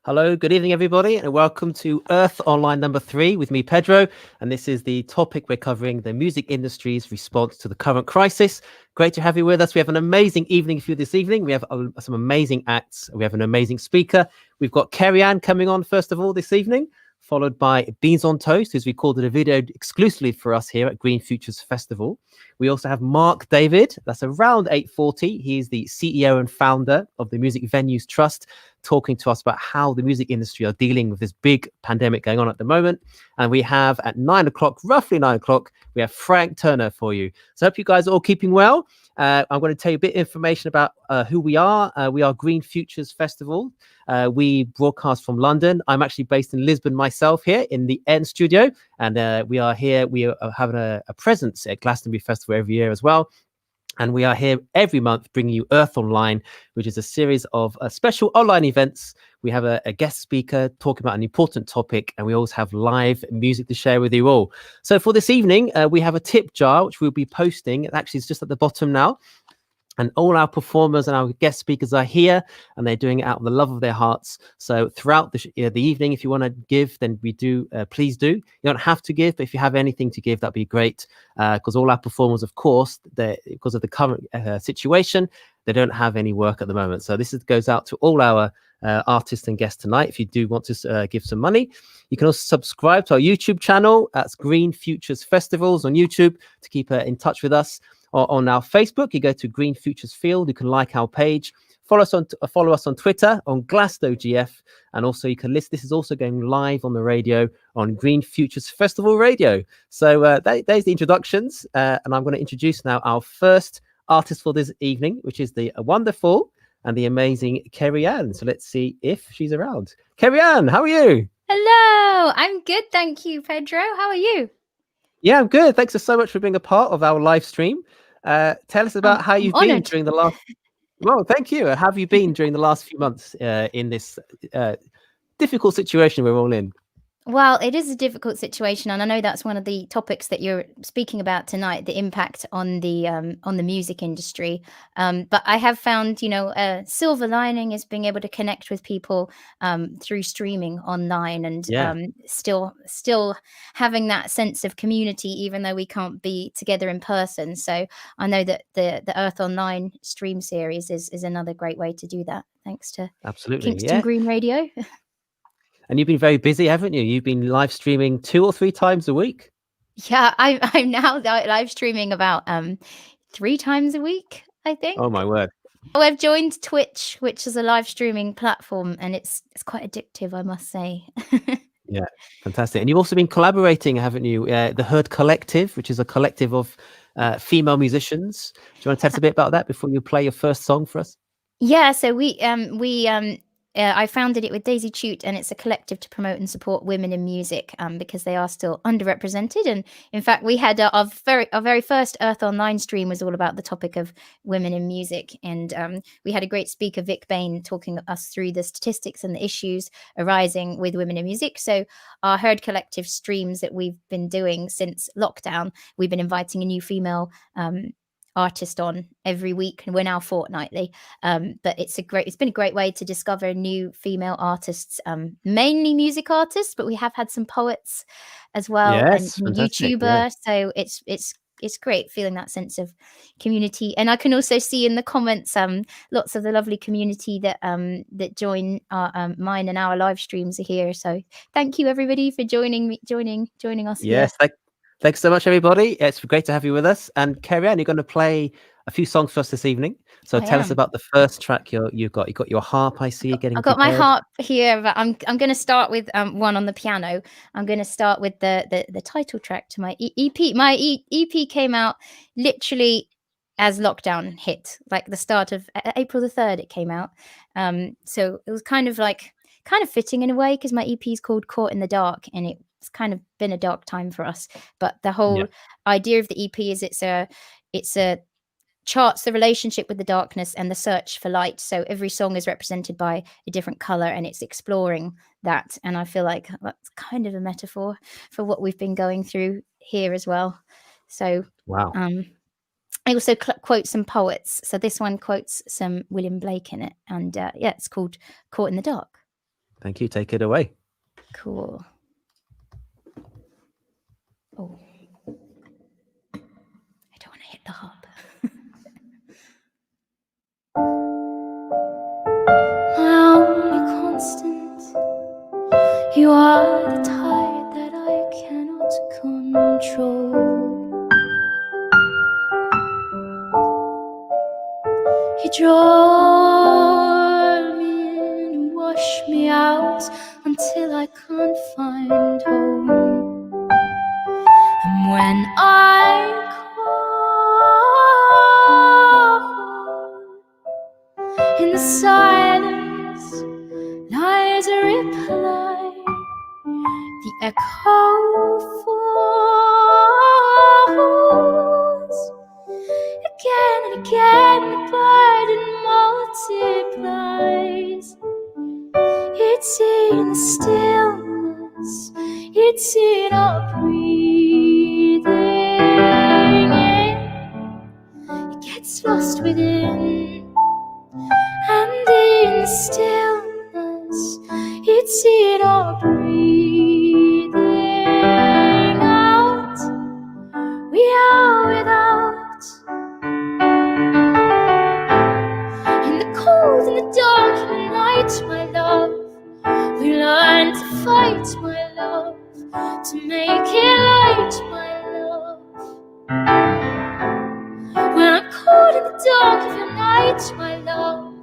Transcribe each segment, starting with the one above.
Hello, good evening, everybody, and welcome to Earth Online number 3 with me, Pedro. And this is the topic we're covering, the music industry's response to the current crisis. Great to have you with us. We have an amazing evening for you this evening. We have some amazing acts. We have an amazing speaker. We've got Carrie Anne coming on, first of all, this evening, followed by Beans on Toast, who's recorded a video exclusively for us here at Green Futures Festival. We also have Mark Davyd. That's around 8:40. He's the CEO and founder of the Music Venues Trust, talking to us about how the music industry are dealing with this big pandemic going on at the moment. And we have at 9 o'clock, roughly 9 o'clock, we have Frank Turner for you. So I hope you guys are all keeping well. I'm going to tell you a bit of information about who we are. We are Green Futures Festival. We broadcast from London. I'm actually based in Lisbon myself here in the N studio. And we are here. We are having a presence at Glastonbury Festival every year as well. And we are here every month bringing you Earth Online, which is a series of special online events. We have a guest speaker talking about an important topic, and we always have live music to share with you all. So for this evening, we have a tip jar, which we'll be posting. It actually is just at the bottom now. And all our performers and our guest speakers are here, and they're doing it out of the love of their hearts. So throughout the evening, if you want to give, then please do. You don't have to give, but if you have anything to give, that'd be great. Because all our performers, of course, because of the current situation, they don't have any work at the moment. So this goes out to all our artists and guests tonight. If you do want to give some money, you can also subscribe to our YouTube channel. That's Green Futures Festivals on YouTube to keep in touch with us. Or on our Facebook, you go to Green Futures Field. You can like our page. Follow us on Twitter on GlastoGF, and also you can listen. This is also going live on the radio on Green Futures Festival Radio. So there's the introductions, and I'm going to introduce now our first artist for this evening, which is the wonderful and the amazing Carrie Anne. So let's see if she's around. Carrie Anne, how are you? Hello, I'm good, thank you, Pedro. How are you? Yeah, I'm good. Thanks so much for being a part of our live stream. Tell us about how you've been during the last. Well, thank you. How have you been during the last few months in this difficult situation we're all in? Well, it is a difficult situation, and I know that's one of the topics that you're speaking about tonight, the impact on the music industry. But I have found, a silver lining is being able to connect with people through streaming online, and still having that sense of community, even though we can't be together in person. So I know that the Earth Online stream series is another great way to do that. Thanks to Kingston Green Radio. And you've been very busy, haven't you? You've been live streaming 2 or 3 times a week. Yeah, I'm now live streaming about 3 times a week, I think. Oh my word! Oh, I've joined Twitch, which is a live streaming platform, and it's quite addictive, I must say. Yeah, fantastic. And you've also been collaborating, haven't you? The Herd Collective, which is a collective of female musicians. Do you want to tell us a bit about that before you play your first song for us? Yeah, so I founded it with Daisy Chute, and it's a collective to promote and support women in music because they are still underrepresented. And in fact, we had our very first Earth Online stream was all about the topic of women in music. And we had a great speaker, Vic Bain, talking us through the statistics and the issues arising with women in music. So our Herd Collective streams that we've been doing since lockdown, we've been inviting a new female artist on every week, and we're now fortnightly, but it's been a great way to discover new female artists, mainly music artists, but we have had some poets as well, and YouTuber. So it's great feeling that sense of community. And I can also see in the comments lots of the lovely community that join mine and our live streams are here. So thank you everybody for joining us. Yes, thanks so much, everybody. It's great to have you with us. And Carrie Anne, you're going to play a few songs for us this evening. So tell us about the first track you've got. You've got your harp, I see. I've got my harp here, but I'm going to start with one on the piano. I'm going to start with the title track to my EP. My EP came out literally as lockdown hit, like the start of April the 3rd. It came out, so it was kind of fitting in a way, because my EP is called Caught in the Dark, and it's kind of been a dark time for us. But the whole idea of the EP is it's a charts the relationship with the darkness and the search for light. So every song is represented by a different color, and it's exploring that. And I feel like that's kind of a metaphor for what we've been going through here as well. So wow. I also quote some poets. So this one quotes some William Blake in it, and it's called Caught in the Dark. Thank you. Take it away. Cool. Oh, I don't want to hit the harp. My only constant, you are the tide that I cannot control. You draw me in and wash me out until I can't find home. And when I call, in the silence lies a reply. The echo falls. Again and again the burden multiplies. It's in the stillness, it's in our breathing in. It gets lost within. And in the stillness, it's in our breathing out. We are without. In the cold, in the dark, in the night, my love, we learn to fight, my love, to make it light, my love. When I'm caught in the dark of your night, my love,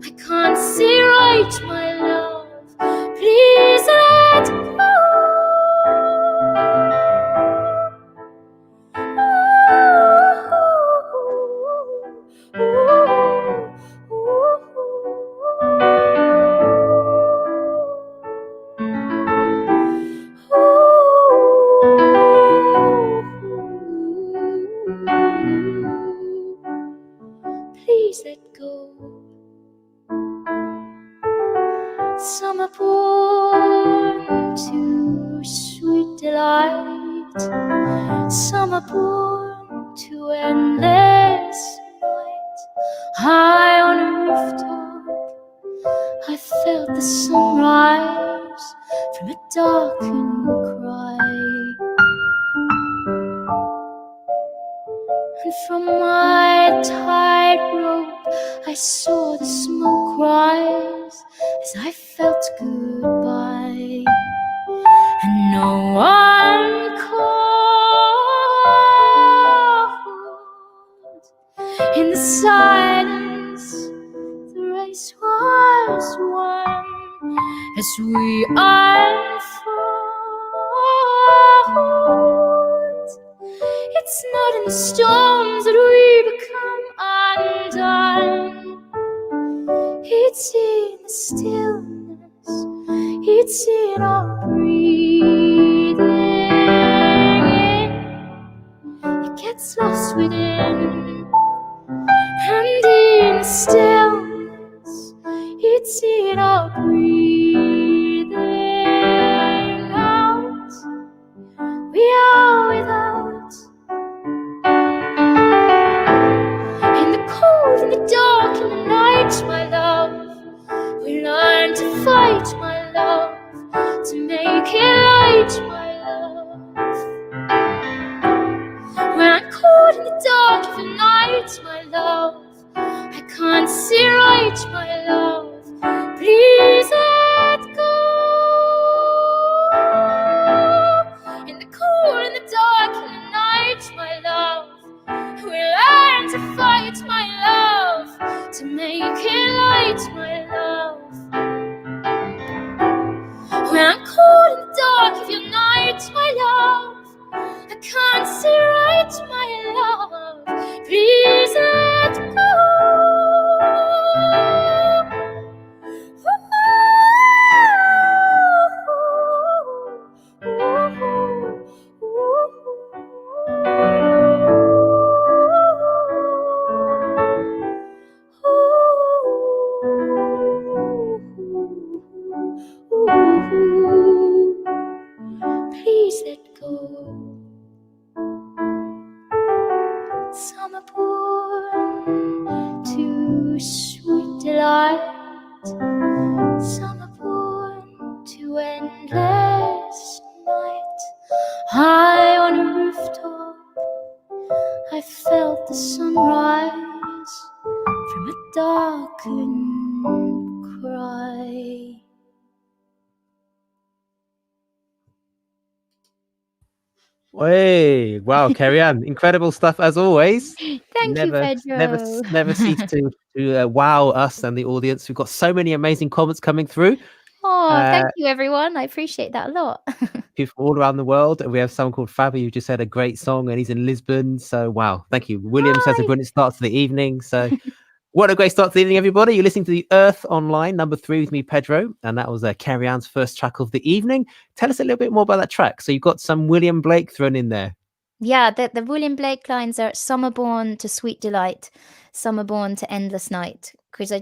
I can't see right, my love. Please let go. Please let go. Some are born to sweet delight, some are born to endless night. High on a rooftop, I felt the sunrise from a darkened cry. And from my tightrope I saw the smoke rise as I felt goodbye. And no one called. In the silence the race was won as we unfold. It's not in the storms that we become undone. It's in the stillness, it's in our breathing in. It gets lost within. And in the stillness, it's in our breathing out. We are without. In the cold, in the dark, in the night, my love, we learn to fight, my love, to make it light, my love. When I'm caught in the dark of the night, my love, I can't see right, my love. Please let go. In the cold, in the dark, in the night, my love, we learn to fight, my love, to make it light, my love. When I'm caught in the dark of your night, my love, I can't see right, my love. Please let go. I felt the sunrise from a darkened cry. Hey, wow, Carrie Anne, incredible stuff as always. Thank you, Pedro. Never cease to wow us and the audience. We've got so many amazing comments coming through. Oh, thank you, everyone. I appreciate that a lot. People all around the world. And we have someone called Fabi who just had a great song and he's in Lisbon. So wow, thank you. William says a brilliant start to the evening. So what a great start to the evening, everybody. You're listening to the Earth Online number 3 with me, Pedro. And that was Carrie Anne's first track of the evening. Tell us a little bit more about that track. So you've got some William Blake thrown in there. Yeah, the William Blake lines are "Some are born to sweet delight, some are born to endless night." Because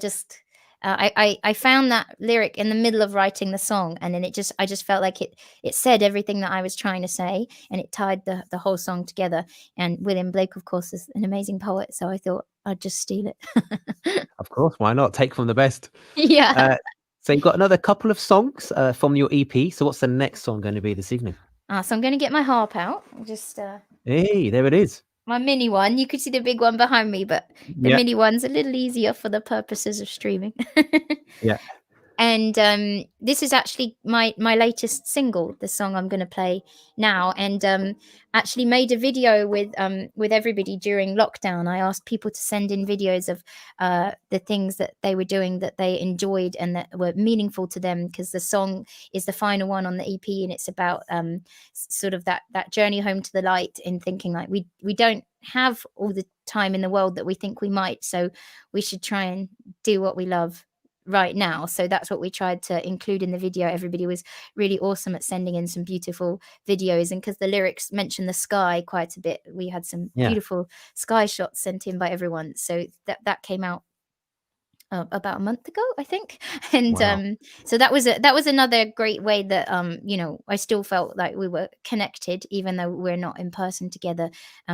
I found that lyric in the middle of writing the song, and then I just felt like it said everything that I was trying to say, and it tied the whole song together. And William Blake, of course, is an amazing poet, so I thought I'd just steal it. Of course, why not? Take from the best. Yeah. So you've got another couple of songs from your EP. So what's the next song going to be this evening? So I'm going to get my harp out. Just Hey, there it is. my mini one. You could see the big one behind me, but the mini one's a little easier for the purposes of streaming. Yeah. And this is actually my latest single, the song I'm going to play now, and actually made a video with everybody during lockdown. I asked people to send in videos of the things that they were doing that they enjoyed and that were meaningful to them, because the song is the final one on the EP, and it's about sort of that journey home to the light, in thinking like we don't have all the time in the world that we think we might, so we should try and do what we love right now. So that's what we tried to include in the video. Everybody was really awesome at sending in some beautiful videos, and because the lyrics mention the sky quite a bit, we had some beautiful sky shots sent in by everyone. So that came out about a month ago, I think. And so that was another great way that I still felt like we were connected, even though we're not in person together.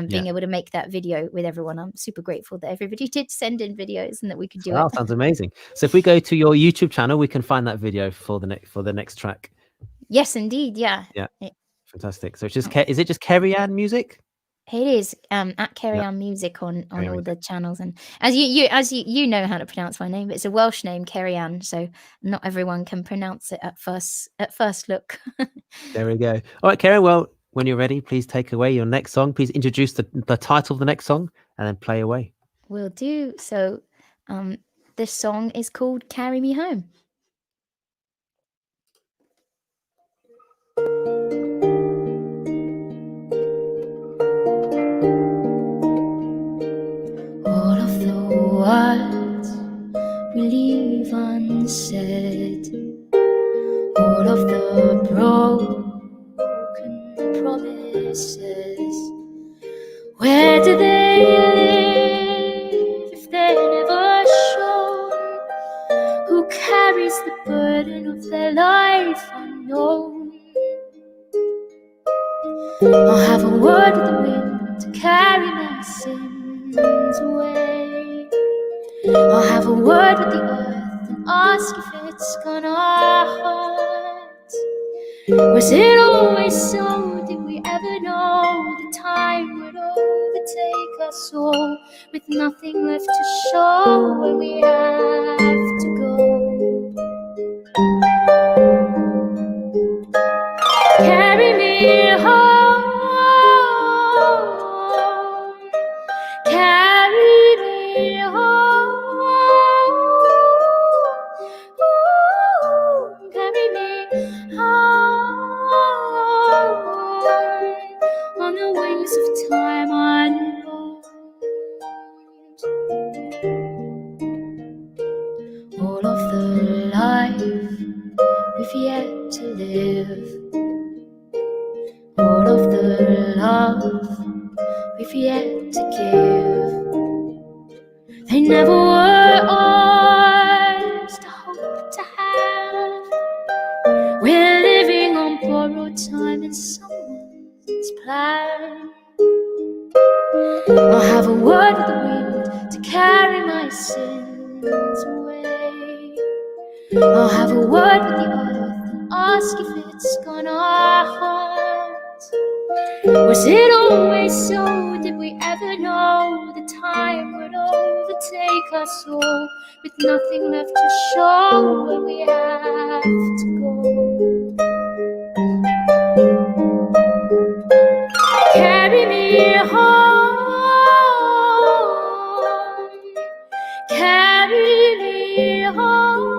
Being able to make that video with everyone, I'm super grateful that everybody did send in videos and that we could do it. Sounds amazing. So if we go to your YouTube channel, we can find that video for the next track. Yes, indeed. Yeah. Fantastic. So it's just is it just Carrie Anne Music? It is at Carrie Anne Music on all the channels, and as you know how to pronounce my name, it's a Welsh name, Carrie Anne, so not everyone can pronounce it at first look. There we go. All right, Karen. Well, when you're ready, please take away your next song. Please introduce the title of the next song, and then play away. Will do. So, this song is called "Carry Me Home." All of the words we leave unsaid, all of the broken promises, where do they live if they're never shown? Who carries the burden of their life unknown? I'll have a word with the wind to carry my sins away. I'll have a word with the earth and ask if it's gonna hurt. Was it always so? Did we ever know the time would overtake us all, with nothing left to show where we have to go? Carry me home, carry me home, carry me home, on the wings of time unborn. All of the life we've yet to live, all of the love we've yet to give, they never were ours to hope to have. We're living on borrowed time in someone's plan. I'll have a word with the wind to carry my sins away. I'll have a word with the earth and ask if it's gonna hurt. Was it always so? Did we ever know us all, with nothing left to show when we have to go. Carry me home, carry me home,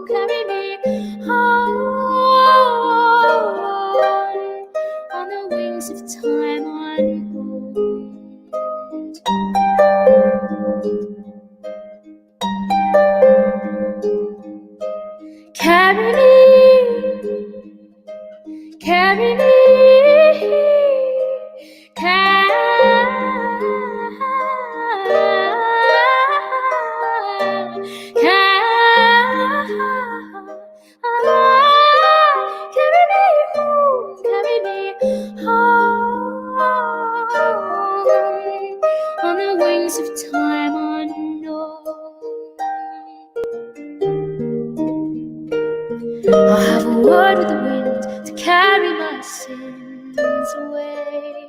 carry me home, on the wings of time unhold. Carry me, carry me, carry me home, on the wings of time unknown. I'll have a word with the wind to carry my sins away.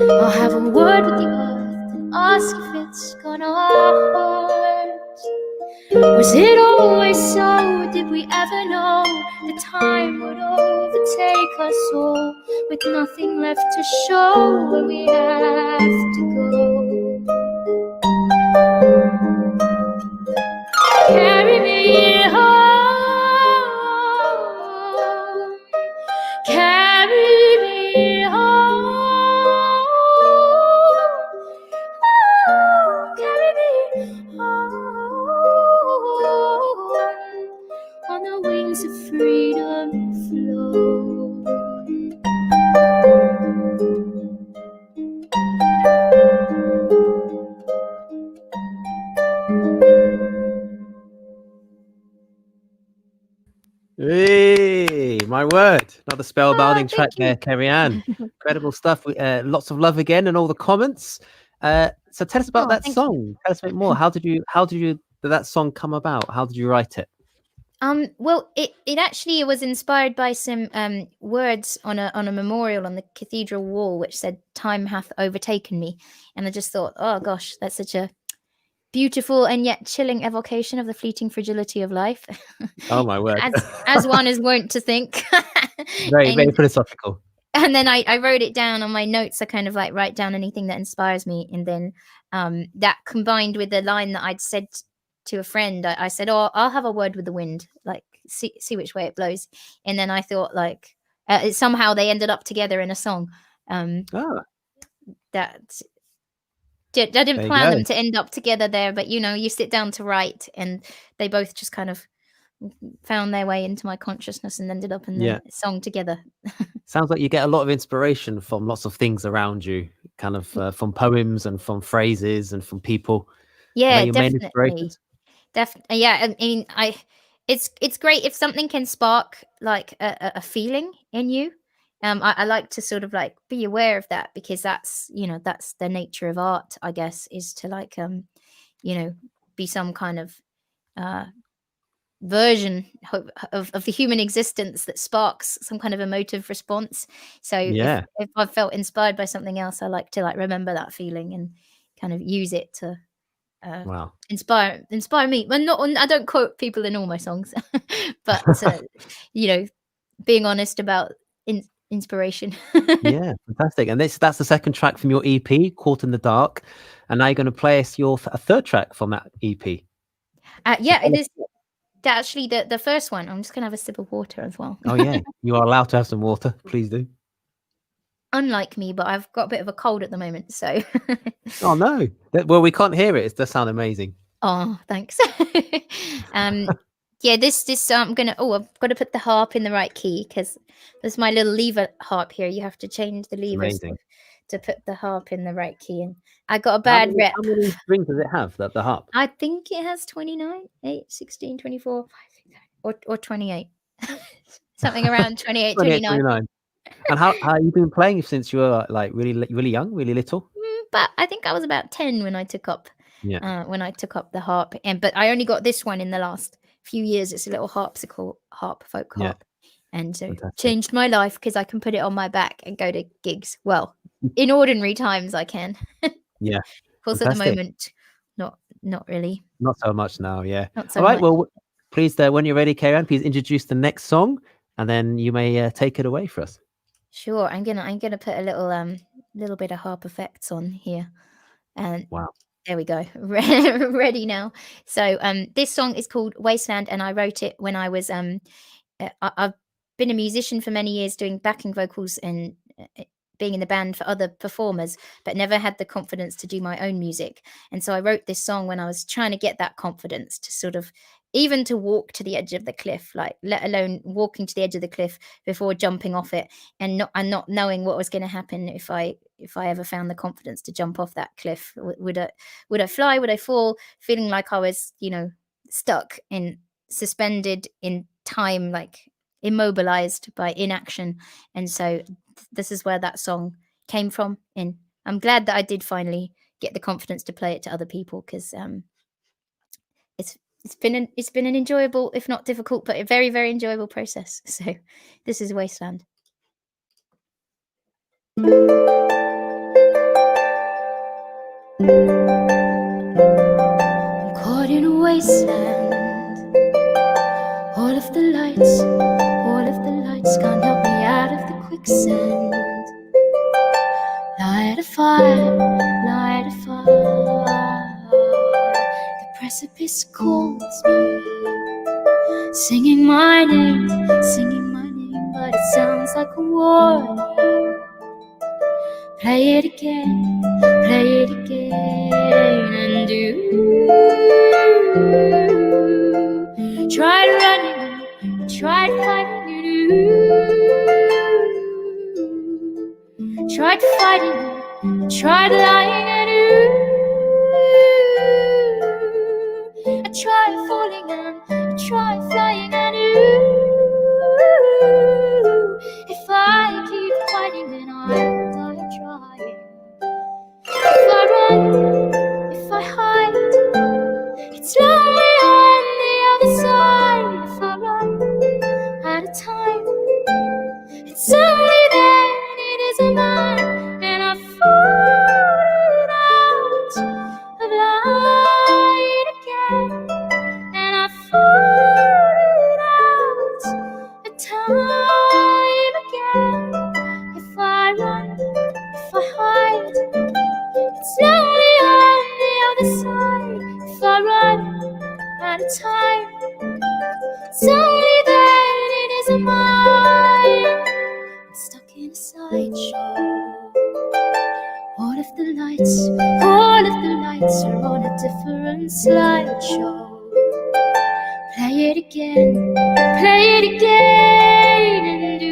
I'll have a word with the earth and ask if it's gonna hurt. Was it always so? Did we ever know the time would overtake us all, with nothing left to show when we have to go? Carry me home, carry me home, carry me home, on the wings of freedom flow. Hey, my word. Another spellbinding track Thank you. there, Carrie Anne. Incredible stuff. Lots of love again and all the comments. So tell us about that Thank you. song. Tell us a bit more. Did that song come about? How did you write it? Well, it actually was inspired by some words on a memorial on the cathedral wall, which said "Time hath overtaken me," and I just thought, oh gosh, that's such a beautiful and yet chilling evocation of the fleeting fragility of life. Oh my word. as one is wont to think. Very and philosophical. and then I wrote it down on my notes. I kind of like write down anything that inspires me, and then that combined with the line that I'd said to a friend, I said, "Oh, I'll have a word with the wind, like see which way it blows." And then I thought, like, somehow they ended up together in a song. That I didn't There you plan go. them to end up together there, but you sit down to write, and they both just kind of found their way into my consciousness and ended up in the song together. Sounds like you get a lot of inspiration from lots of things around you, kind of from poems and from phrases and from people. Yeah, Are they your main definitely. inspirations? Definitely. Yeah, I mean, it's great if something can spark like a feeling in you. I like to sort of like be aware of that, because that's that's the nature of art, I guess, is to like be some kind of version of the human existence that sparks some kind of emotive response. So Yeah. if I felt inspired by something else, I like to like remember that feeling and kind of use it to Wow. inspire me. Well, not I don't quote people in all my songs, but being honest about inspiration. Yeah, fantastic. And that's the second track from your EP, Caught in the Dark. And now you're going to play us a third track from that EP. Yeah, it is actually the first one. I'm just gonna have a sip of water as well. Oh yeah, you are allowed to have some water. Please do. Unlike me, but I've got a bit of a cold at the moment, so. Oh no. Well, we can't hear it. It does sound amazing. Oh, thanks. Yeah, this I'm gonna. Oh, I've got to put the harp in the right key, because there's my little lever harp here. You have to change the levers Amazing. to put the harp in the right key, and I got a bad rep. How many strings does it have, the harp? I think it has 29, 8, 16, 24, 5, 6, or 28. Something around 28, 29. 29. And how you been playing since you were like really young, really little? But I think I was about 10 when I took up the harp, but I only got this one in the last few years. It's a little harpsichord folk harp, and so Fantastic. changed my life because I can put it on my back and go to gigs. Well, in ordinary times I can. Yeah, Of course, at the fantastic. moment, not really, Not so much now, yeah. not All so right, much. well, please, when you're ready, Carrie Anne, please introduce the next song, and then you may take it away for us. Sure, I'm gonna put a little bit of harp effects on here, and Wow. there we go. Ready now. So this song is called Wasteland, and I wrote it when I was I've been a musician for many years, doing backing vocals and being in the band for other performers, but never had the confidence to do my own music. And so I wrote this song when I was trying to get that confidence to sort of, even to walk to the edge of the cliff, like let alone walking to the edge of the cliff before jumping off it, and not knowing what was going to happen if I ever found the confidence to jump off that cliff. Would I fly? Would I fall? Feeling like I was, stuck in, suspended in time, like immobilized by inaction. And so this is where that song came from. And I'm glad that I did finally get the confidence to play it to other people, because it's been an enjoyable, if not difficult, but a very, very enjoyable process. So this is Wasteland. I'm caught in a wasteland. All of the lights can't help me out of the quicksand. Light a fire, light a fire. The precipice calls me, singing my name, but it sounds like a warning. Play it again, and do tried running, tried fighting, tried fighting, tried lying, I tried falling and I tried flying, and if I keep fighting, then I'll die trying. If I run, if I hide, it's lonely on the other side. If I run out of time, it's only then it isn't mine, and I've fallen out of light again, and I've fallen out of time again. If I run, if I hide, it's lonely on the other side. If I run out of time, it's only then it isn't mine. I'm stuck in a sideshow. All of the lights are on a different slideshow. Play it again, and do.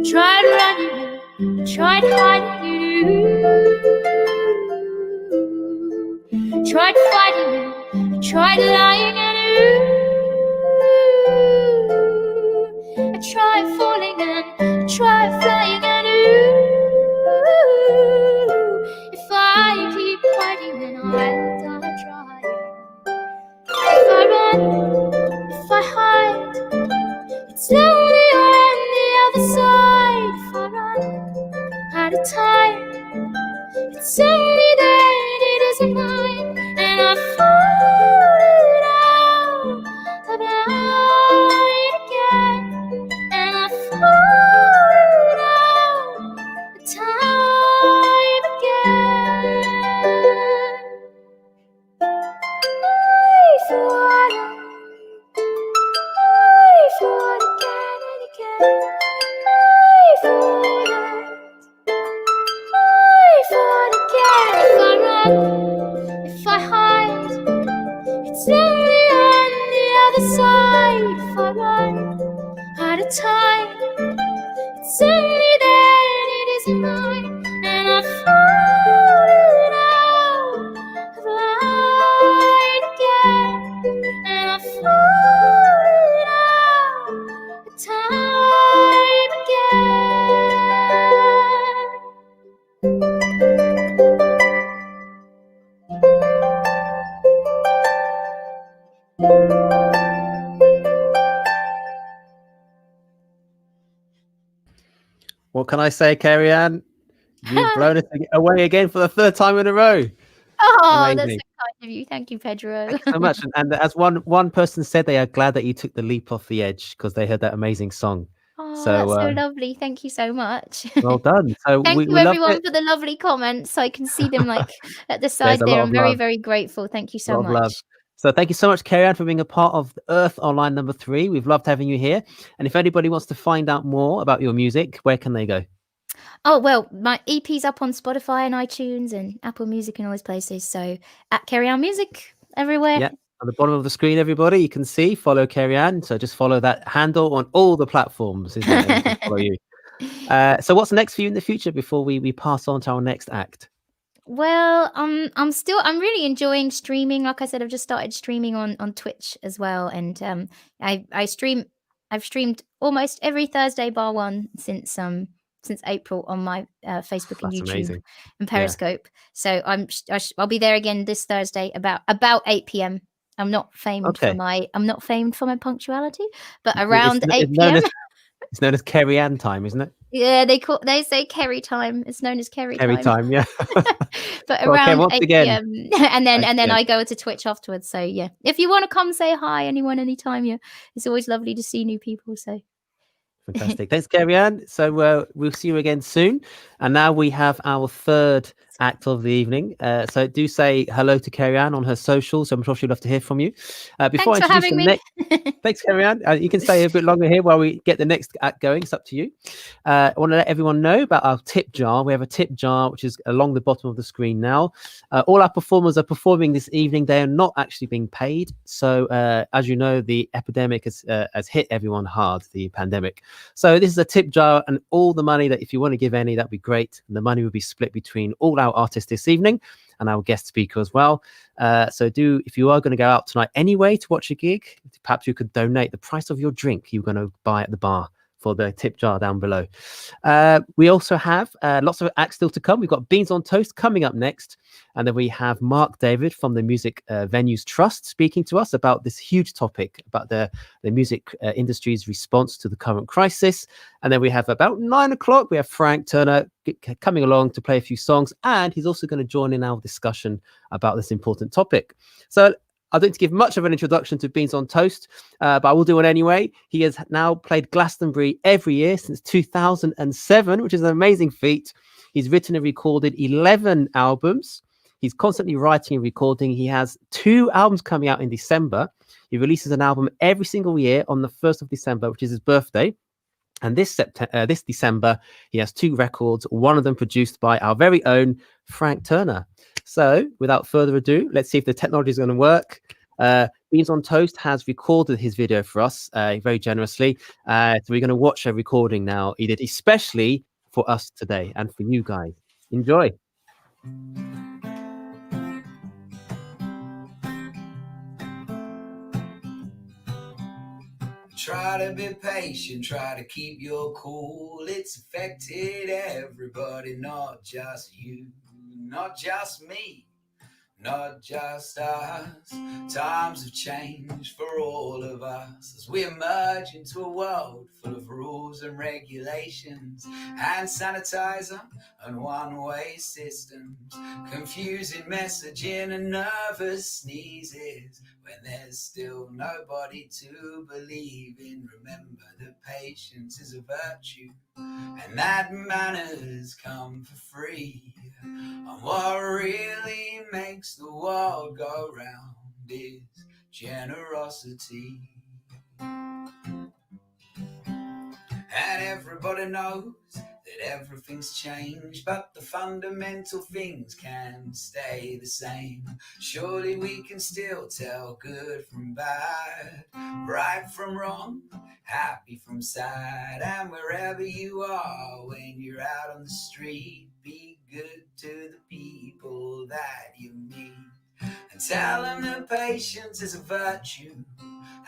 Tried running, tried hiding, tried fighting, tried lying, and I tried falling and I tried flying, and if I keep fighting, then I'll die trying. If I run, if I hide, it's lonely on the other side. If I run out of time, it's only then it isn't mine, and I've fallen out of light again, and I've fallen out of time again. I fall again and again. I fall out. I fall again. If I run, if I hide, it's lonely on the other side. If I run out of time, it's only then it isn't mine, and I've fallen out of light again, and I've fallen out of time. What can I say, Carrie Anne? You've blown us away again for the third time in a row. Oh, that's Amazing. so kind of you. Thank you, Pedro. Thank you so much. And as one person said, they are glad that you took the leap off the edge because they heard that amazing song. Oh, So that's so lovely. Thank you so much. well done. So Thank we you, loved everyone, it. for the lovely comments. I can see them like at the There's side a there. lot of I'm very, love. very grateful. Thank you A so lot of love. much. So thank you so much, Carrie Anne, for being a part of the Earth Online number 3. We've loved having you here. And if anybody wants to find out more about your music, where can they go? Oh, well, my EP's up on Spotify and iTunes and Apple Music and all those places. So at Carrie Anne Music everywhere. Yeah, at the bottom of the screen, everybody, you can see follow Carrie Anne. So just follow that handle on all the platforms, isn't it? And we can follow you. So what's next for you in the future before we pass on to our next act? Well, I'm really enjoying streaming. Like I said, I've just started streaming on Twitch as well, and I stream. I've streamed almost every Thursday bar one since April on my Facebook and That's YouTube amazing. and Yeah. Periscope. So I'll be there again this Thursday about 8 p.m. I'm not famed for Okay. my punctuality, but It's, around it's 8 known p.m. as it's known as Carrie Anne time, isn't it? Yeah, they say Kerry time. It's known as Kerry Carrie time. time, yeah. But Well, okay, around once 8 again, p.m. and then 8 p.m. I go to Twitch afterwards. So yeah. If you want to come say hi, anyone, anytime, yeah. It's always lovely to see new people. So Fantastic. Thanks, Carrie Anne. So we'll see you again soon. And now we have our third act of the evening. So do say hello to Carrie Anne on her socials. I'm sure she'd love to hear from you. Before I thanks for introduce having the me. next, thanks, Carrie Anne. You can stay a bit longer here while we get the next act going. It's up to you. I want to let everyone know about our tip jar. We have a tip jar, which is along the bottom of the screen now. All our performers are performing this evening. They are not actually being paid. So as you know, the epidemic has hit everyone hard, the pandemic. So this is a tip jar, and all the money that if you want to give any, that'd be great. And the money will be split between all our artists this evening and our guest speaker as well. So if you are going to go out tonight anyway to watch a gig, perhaps you could donate the price of your drink you're going to buy at the bar for the tip jar down below. We also have lots of acts still to come. We've got Beans on Toast coming up next. And then we have Mark Davyd from the Music Venues Trust speaking to us about this huge topic about the music industry's response to the current crisis. And then we have about 9 o'clock, we have Frank Turner coming along to play a few songs. And he's also going to join in our discussion about this important topic. So I don't need to give much of an introduction to Beans on Toast, but I will do it anyway. He has now played Glastonbury every year since 2007, which is an amazing feat. He's written and recorded 11 albums. He's constantly writing and recording. He has 2 albums coming out in December. He releases an album every single year on the 1st of December, which is his birthday. And this December, he has 2 records, one of them produced by our very own Frank Turner. So without further ado, let's see if the technology is going to work. Beans on Toast has recorded his video for us very generously. So we're going to watch a recording now. He did especially for us today and for you guys. Enjoy. Try to be patient, try to keep your cool. It's affected everybody, not just you, not just me, not just us. Times have changed for all of us as we emerge into a world full of rules and regulations, hand sanitizer and one-way systems, confusing messaging and nervous sneezes when there's still nobody to believe in. Remember that patience is a virtue and that manners come for free. And what really makes the world go round is generosity. And everybody knows that everything's changed, but the fundamental things can stay the same. Surely we can still tell good from bad, right from wrong, happy from sad. And wherever you are, when you're out on the street, be good to the people that you meet. And tell them that patience is a virtue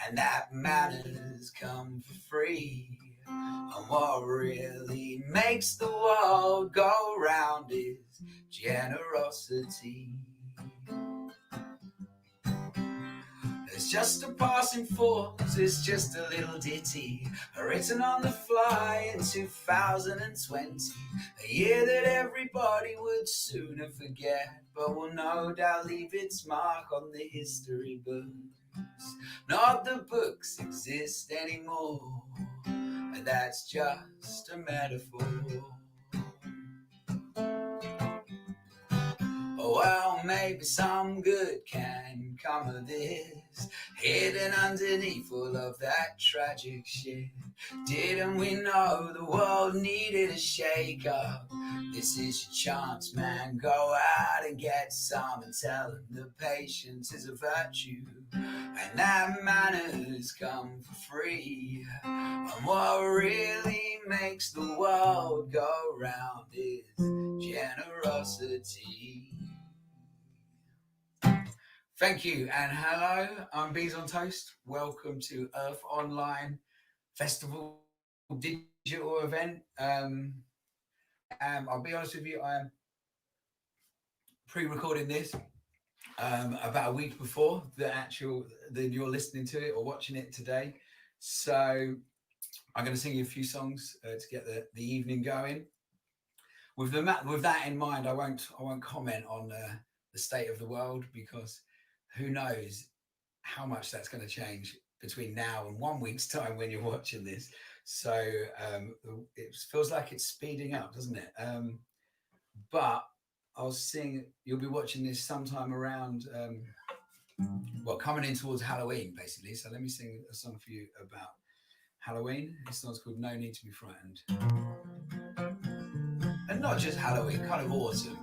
and that manners come for free. And what really makes the world go round is generosity. It's just a passing force, it's just a little ditty written on the fly in 2020. A year that everybody would sooner forget, but will no doubt leave its mark on the history books. Not the books exist anymore, and that's just a metaphor. Well, maybe some good can come of this, hidden underneath all of that tragic shit. Didn't we know the world needed a shake-up? This is your chance, man. Go out and get some and tell them that patience is a virtue and that manners come for free. And what really makes the world go round is generosity. Thank you and hello, I'm Bees on Toast. Welcome to Earth Online Festival digital event. I'll be honest with you, I am pre-recording this about a week before that you're listening to it or watching it today. So I'm going to sing you a few songs to get the evening going. With that in mind, I won't comment on the state of the world, because who knows how much that's going to change between now and 1 week's time when you're watching this. So it feels like it's speeding up, doesn't it? But I'll sing, you'll be watching this sometime around, coming in towards Halloween, basically. So let me sing a song for you about Halloween. This song's called No Need to Be Frightened. And not just Halloween, kind of autumn.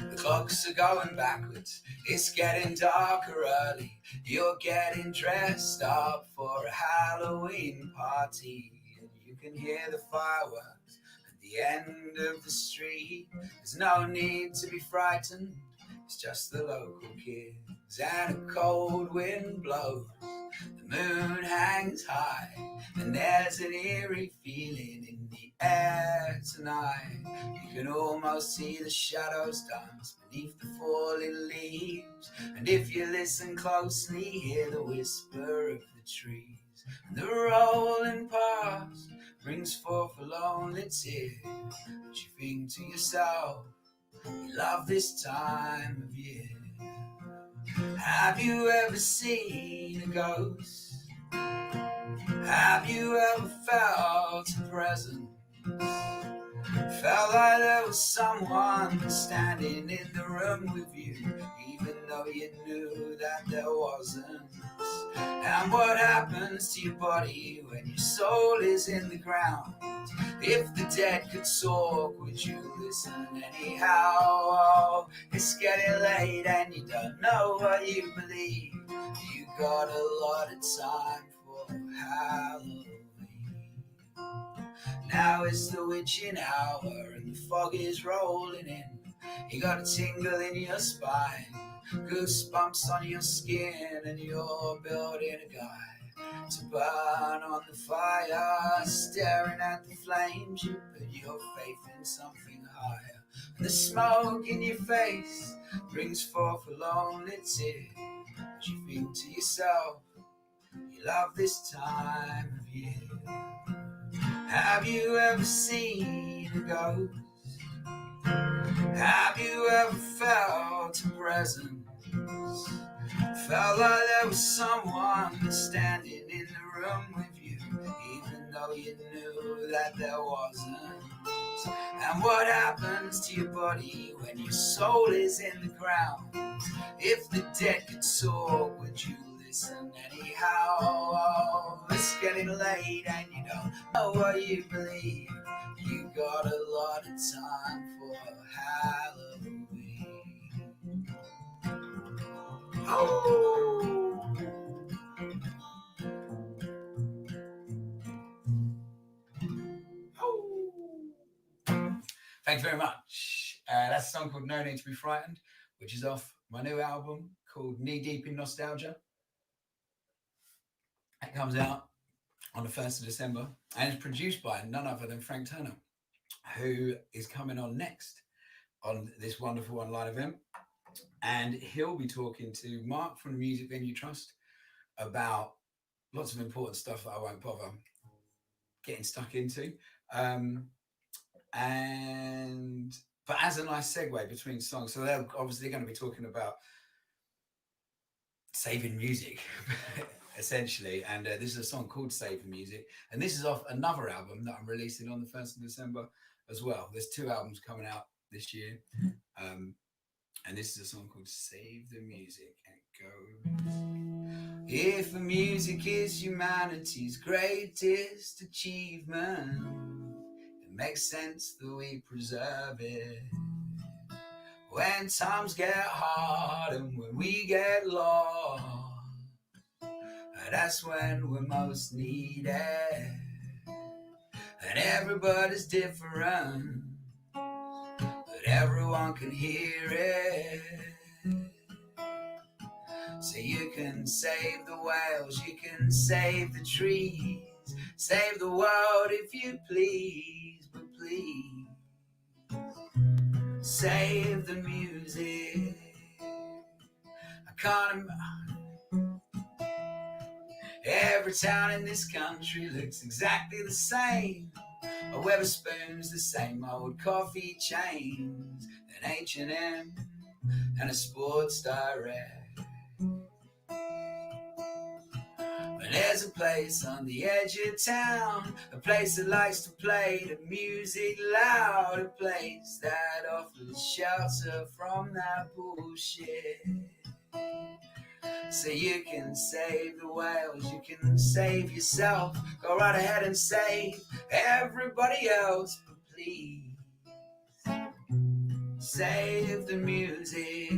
The clocks are going backwards, it's getting darker early. You're getting dressed up for a Halloween party, and you can hear the fireworks at the end of the street. There's no need to be frightened, it's just the local kids, and a cold wind blows. The moon hangs high, and there's an eerie feeling in the air tonight. You can almost see the shadows dance beneath the falling leaves, and if you listen closely, hear the whisper of the trees. And the rolling past brings forth a lonely tear, but you think to yourself, you love this time of year. Have you ever seen a ghost? Have you ever felt a presence? Felt like there was someone standing in the room with you, even though you knew that there wasn't. And what happens to your body when your soul is in the ground? If the dead could talk, would you listen anyhow? Oh, it's getting late and you don't know what you believe. You got a lot of time for Halloween. Now it's the witching hour and the fog is rolling in. You got a tingle in your spine, goosebumps on your skin, and you're building a guy to burn on the fire. Staring at the flames, you put your faith in something higher. And the smoke in your face brings forth a lonely tear, as you think to yourself, you love this time of year. Have you ever seen a ghost? Have you ever felt a presence? Felt like there was someone standing in the room with you, even though you knew that there wasn't. And what happens to your body when your soul is in the ground? If the dead could talk, would you listen anyhow? Oh, it's getting late and you don't know what you believe. You got a lot of time for Halloween. Oh! Thank you very much. That's a song called No Need to Be Frightened, which is off my new album called Knee Deep in Nostalgia. It comes out on the 1st of December and is produced by none other than Frank Turner, who is coming on next. on this wonderful online event. And he'll be talking to Mark from the Music Venue Trust about lots of important stuff that I won't bother getting stuck into. But as a nice segue between songs, so they're obviously going to be talking about saving music, essentially. And this is a song called Save the Music. And this is off another album that I'm releasing on the 1st of December as well. There's 2 albums coming out this year. And this is a song called Save the Music. And it goes, if the music is humanity's greatest achievement, it makes sense that we preserve it. When times get hard and when we get lost, that's when we're most needed. And everybody's different, but everyone can hear it. So you can save the whales, you can save the trees, save the world if you please, but please save the music. I can't every town in this country looks exactly the same. A Weatherspoon's the same old coffee chains, an H&M and a Sports Direct. But there's a place on the edge of town, a place that likes to play the music loud, a place that offers shelter from that bullshit. So you can save the whales, you can save yourself, go right ahead and save everybody else, but please save the music.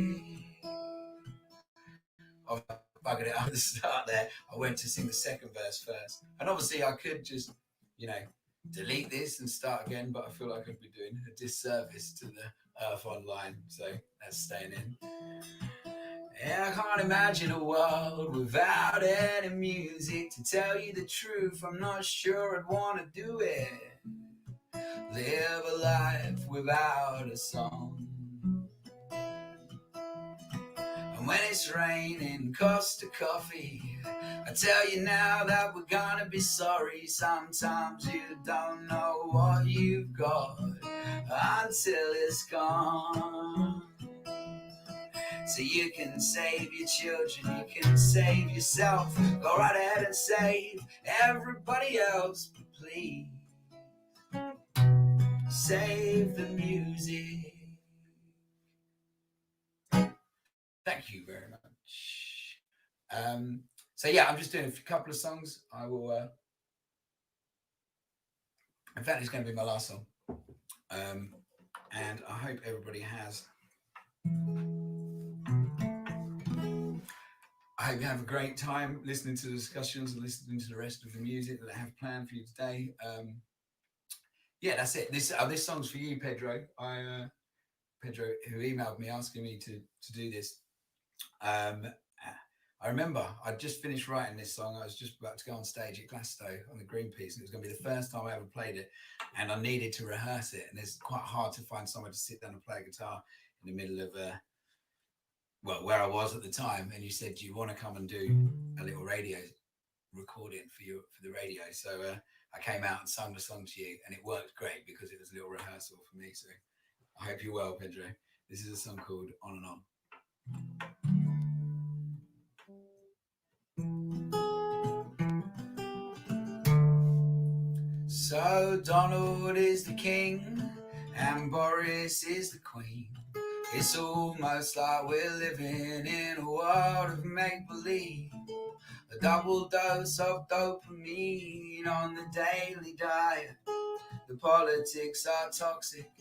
Oh, buggered it up at the start there. I went to sing the second verse first. And obviously I could just, delete this and start again, but I feel like I'd be doing a disservice to the Earth Online. So that's staying in. Yeah, I can't imagine a world without any music. To tell you the truth, I'm not sure I'd want to do it. Live a life without a song. And when it's raining, Costa Coffee, I tell you now that we're gonna be sorry. Sometimes you don't know what you've got until it's gone. So you can save your children, you can save yourself, go right ahead and save everybody else, but please save the music. Thank you very much. So yeah, I'm just doing a couple of songs. I will, in fact, it's going to be my last song. And I hope everybody has. I hope you have a great time listening to the discussions and listening to the rest of the music that I have planned for you today. Yeah, that's it. This song's for you, Pedro. Pedro, who emailed me asking me to do this. I remember I'd just finished writing this song. I was just about to go on stage at Glasgow on the Greenpeace, and it was going to be the first time I ever played it, and I needed to rehearse it. And it's quite hard to find somewhere to sit down and play a guitar in the middle of where I was at the time. And you said, do you want to come and do a little radio recording for the radio? So I came out and sung the song to you, and it worked great because it was a little rehearsal for me. So I hope you're well, Pedro. This is a song called On and On. So Donald is the king and Boris is the queen. It's almost like we're living in a world of make-believe. A double dose of dopamine on the daily diet. The politics are toxic.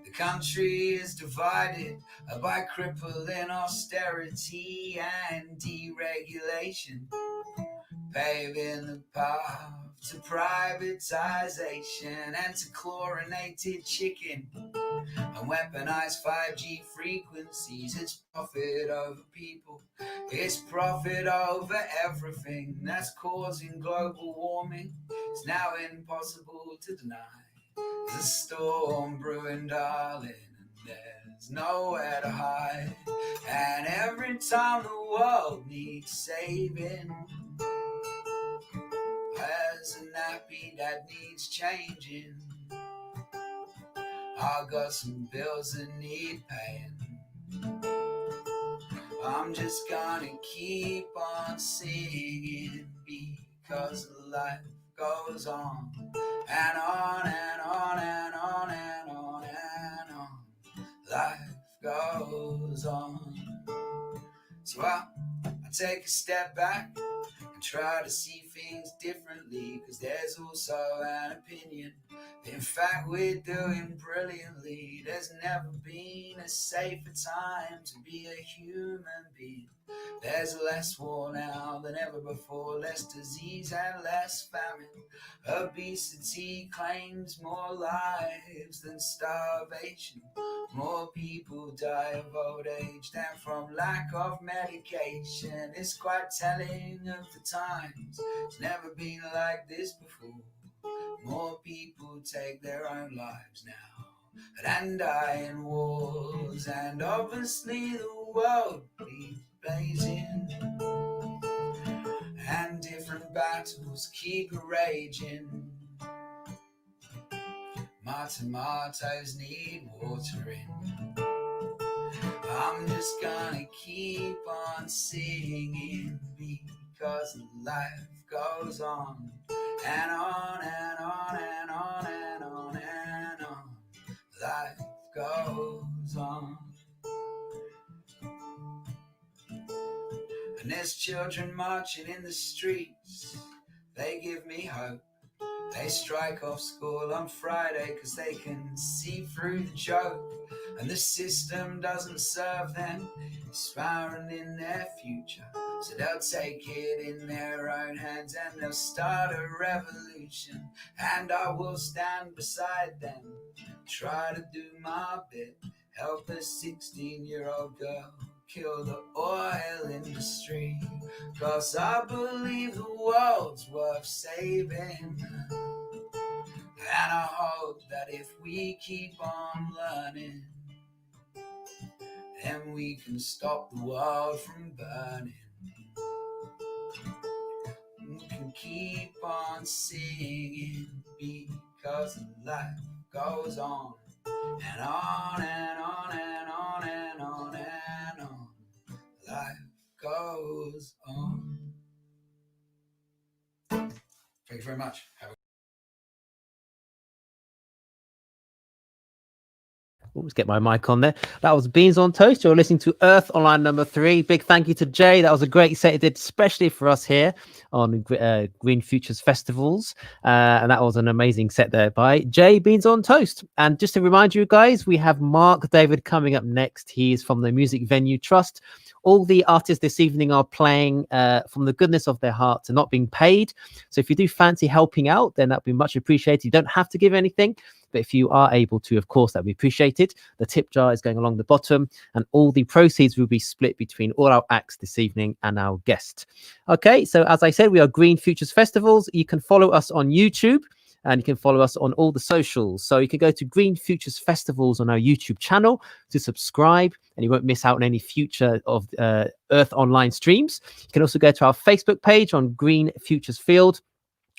The country is divided by crippling austerity and deregulation, paving the path to privatization and to chlorinated chicken and weaponized 5G frequencies. It's profit over people, it's profit over everything that's causing global warming. It's now impossible to deny. There's a storm brewing, darling, and there's nowhere to hide. And every time the world needs saving, there's a nappy that needs changing. I got some bills that need paying. I'm just gonna keep on singing because life goes on and on and on and on and on and on. Life goes on. So I take a step back and try to see things differently, because there's also an opinion. In fact, we're doing brilliantly. There's never been a safer time to be a human being. There's less war now than ever before, less disease and less famine. Obesity claims more lives than starvation. More people die of old age than from lack of medication. It's quite telling of the times. It's never been like this before. More people take their own lives now than die in wars. And obviously the world keeps blazing, and different battles keep raging. My tomatoes need watering. I'm just gonna keep on singing because life goes on and on and on and on and on and on. Life goes on. And there's children marching in the streets. They give me hope. They strike off school on Friday because they can see through the joke. And the system doesn't serve them, it's firing in their future. So they'll take it in their own hands and they'll start a revolution. And I will stand beside them, try to do my bit, help a 16-year-old girl kill the oil industry. 'Cause I believe the world's worth saving. And I hope that if we keep on learning, then we can stop the world from burning. We can keep on singing because life goes on and on and on and on and on and on. Life goes on. Thank you very much. Let's get my mic on there. That was Beans on Toast. You're listening to Earth Online number 3. Big thank you to Jay. That was a great set he did, especially for us here on Green Futures Festivals. And that was an amazing set there by Jay, Beans on Toast. And just to remind you guys, we have Mark Davyd coming up next. He is from the Music Venue Trust. All the artists this evening are playing from the goodness of their hearts and not being paid. So if you do fancy helping out, then that'd be much appreciated. You don't have to give anything, but if you are able to, of course, that'd be appreciated. The tip jar is going along the bottom, and all the proceeds will be split between all our acts this evening and our guest. Okay, so as I said, we are Green Futures Festivals. You can follow us on YouTube, and you can follow us on all the socials. So you can go to Green Futures Festivals on our YouTube channel to subscribe, and you won't miss out on any future of Earth Online streams. You can also go to our Facebook page on Green Futures Field,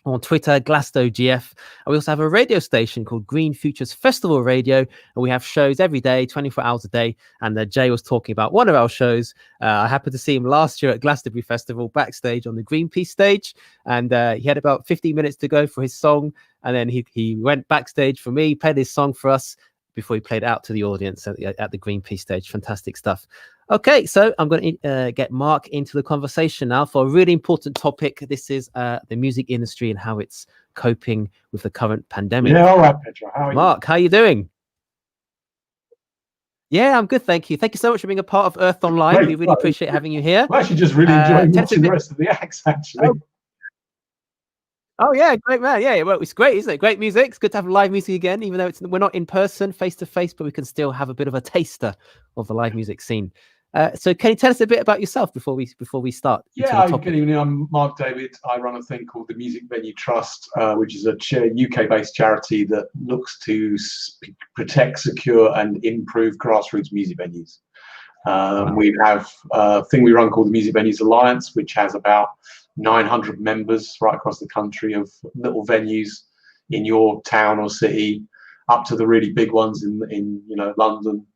on Twitter, GlassDoGF. And we also have a radio station called Green Futures Festival Radio, and we have shows every day, 24 hours a day. And Jay was talking about one of our shows. I happened to see him last year at Glastonbury Festival backstage on the Greenpeace stage, and he had about 15 minutes to go for his song, and then he went backstage for me, played his song for us before he played out to the audience at the Greenpeace stage. Fantastic stuff. Okay, so I'm going to get Mark into the conversation now for a really important topic. This is the music industry and how it's coping with the current pandemic. Yeah, all right, Pedro. How are Mark, how are you doing? Yeah, I'm good, thank you. Thank you so much for being a part of Earth Online. Great. We really appreciate having you here. I'm actually just really enjoying tell us a watching the bit- rest of the acts, actually. Oh yeah, great man. Yeah, well, it's great, isn't it? Great music. It's good to have live music again, even though we're not in person, face to face, but we can still have a bit of a taster of the live music scene. So can you tell us a bit about yourself before we start? into the Yeah, topic? good evening. I'm Mark Davyd. I run a thing called the Music Venue Trust, which is a UK-based charity that looks to protect, secure, and improve grassroots music venues. We have a thing we run called the Music Venues Alliance, which has about 900 members right across the country of little venues in your town or city, up to the really big ones in London.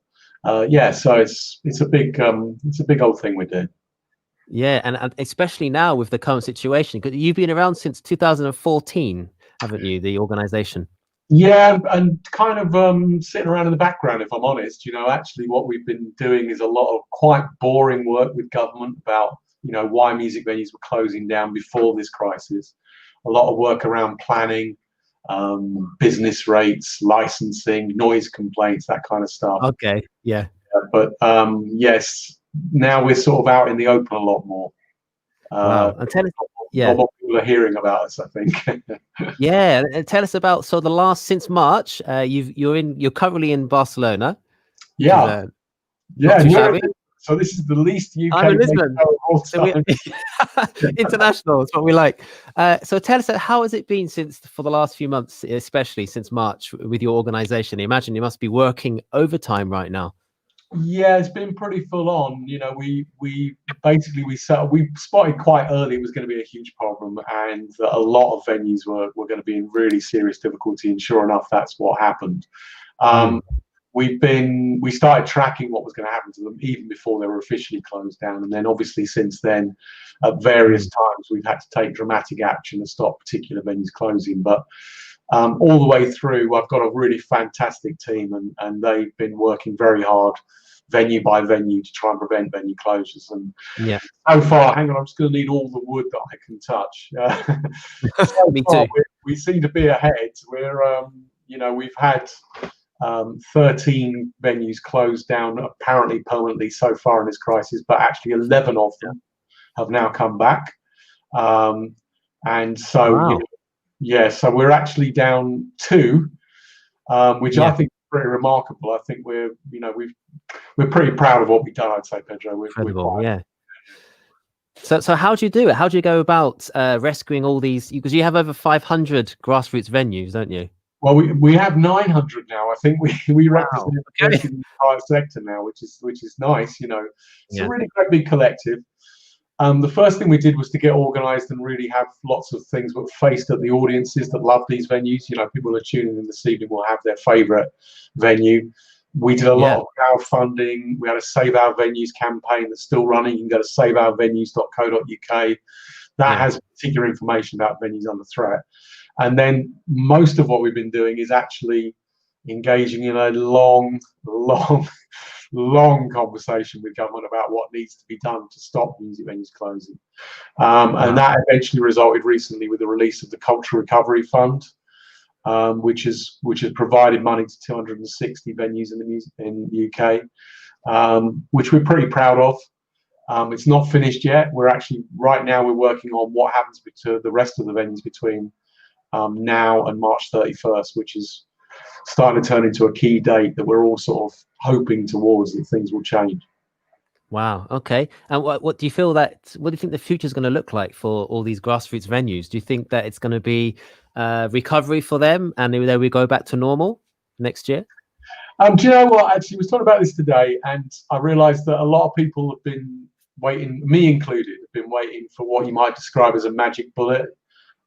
So it's a big old thing we do. Yeah, and especially now with the current situation, because you've been around since 2014, haven't you? The organization. Yeah, and kind of sitting around in the background, if I'm honest. Actually what we've been doing is a lot of quite boring work with government about, why music venues were closing down before this crisis. A lot of work around planning, business rates, licensing, noise complaints, that kind of stuff. Okay, yeah. But yes, now we're sort of out in the open a lot more. Wow. And tell us, Not what people are hearing about us, I think. yeah, and tell us about since March. You're currently in Barcelona. Yeah, Not too shabby. so this is the least UK. I'm in Lisbon. So we international. It's what we like. So tell us, how has it been for the last few months, especially since March, with your organization? I imagine you must be working overtime right now. Yeah, it's been pretty full on. We spotted quite early it was going to be a huge problem, and that a lot of venues were going to be in really serious difficulty. And sure enough, that's what happened. We started tracking what was going to happen to them even before they were officially closed down, and then obviously since then, at various times, we've had to take dramatic action to stop particular venues closing. But all the way through, I've got a really fantastic team, and they've been working very hard, venue by venue, to try and prevent venue closures. And so far, hang on, I'm just going to need all the wood that I can touch. Me too. We seem to be ahead. We've had 13 venues closed down apparently permanently so far in this crisis, but actually 11 of them have now come back. And so, wow. So we're actually down 2, which I think is pretty remarkable. I think we're pretty proud of what we've done, I'd say, Pedro. Incredible, yeah. So how do you do it? How do you go about rescuing all these? Because you have over 500 grassroots venues, don't you? Well, we have 900 now. I think we represent the entire sector now, which is nice. It's a really great big collective. The first thing we did was to get organised and really have lots of things that faced at the audiences that love these venues. People are tuning in this evening will have their favourite venue. We did a lot of crowdfunding. We had a Save Our Venues campaign that's still running. You can go to saveourvenues.co.uk. That has particular information about venues under threat. And then most of what we've been doing is actually engaging in a long conversation with government about what needs to be done to stop music venues closing. And that eventually resulted recently with the release of the Cultural Recovery Fund, which has provided money to 260 venues in the UK, which we're pretty proud of. It's not finished yet. We're actually right now we're working on what happens to the rest of the venues between now and March 31st, which is starting to turn into a key date that we're all sort of hoping towards that things will change. Wow. Okay. And what do you feel what do you think the future is going to look like for all these grassroots venues? Do you think that it's going to be recovery for them and then we go back to normal next year? Do you know what? Actually, we was talking about this today, and I realised that a lot of people have been waiting, me included, have been waiting for what you might describe as a magic bullet.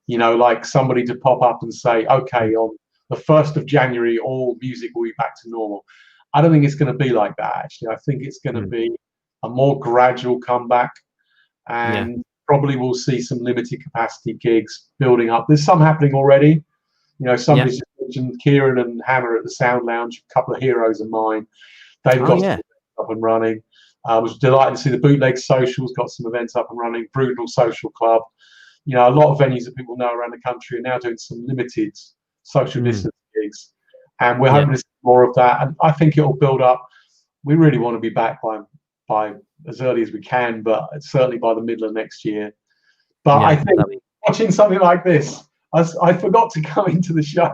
Like somebody to pop up and say, okay, on the 1st of January, all music will be back to normal. I don't think it's going to be like that, actually. I think it's going to be a more gradual comeback, and probably we'll see some limited capacity gigs building up. There's some happening already. Somebody's just mentioned Kieran and Hannah at the Sound Lounge, a couple of heroes of mine. They've got some events up and running. I was delighted to see the Bootleg Socials got some events up and running, Brutal Social Club. A lot of venues that people know around the country are now doing some limited social distance gigs, and we're hoping to see more of that. And I think it will build up. We really want to be back by as early as we can, but certainly by the middle of next year. But I think watching something like this, I forgot to come into the show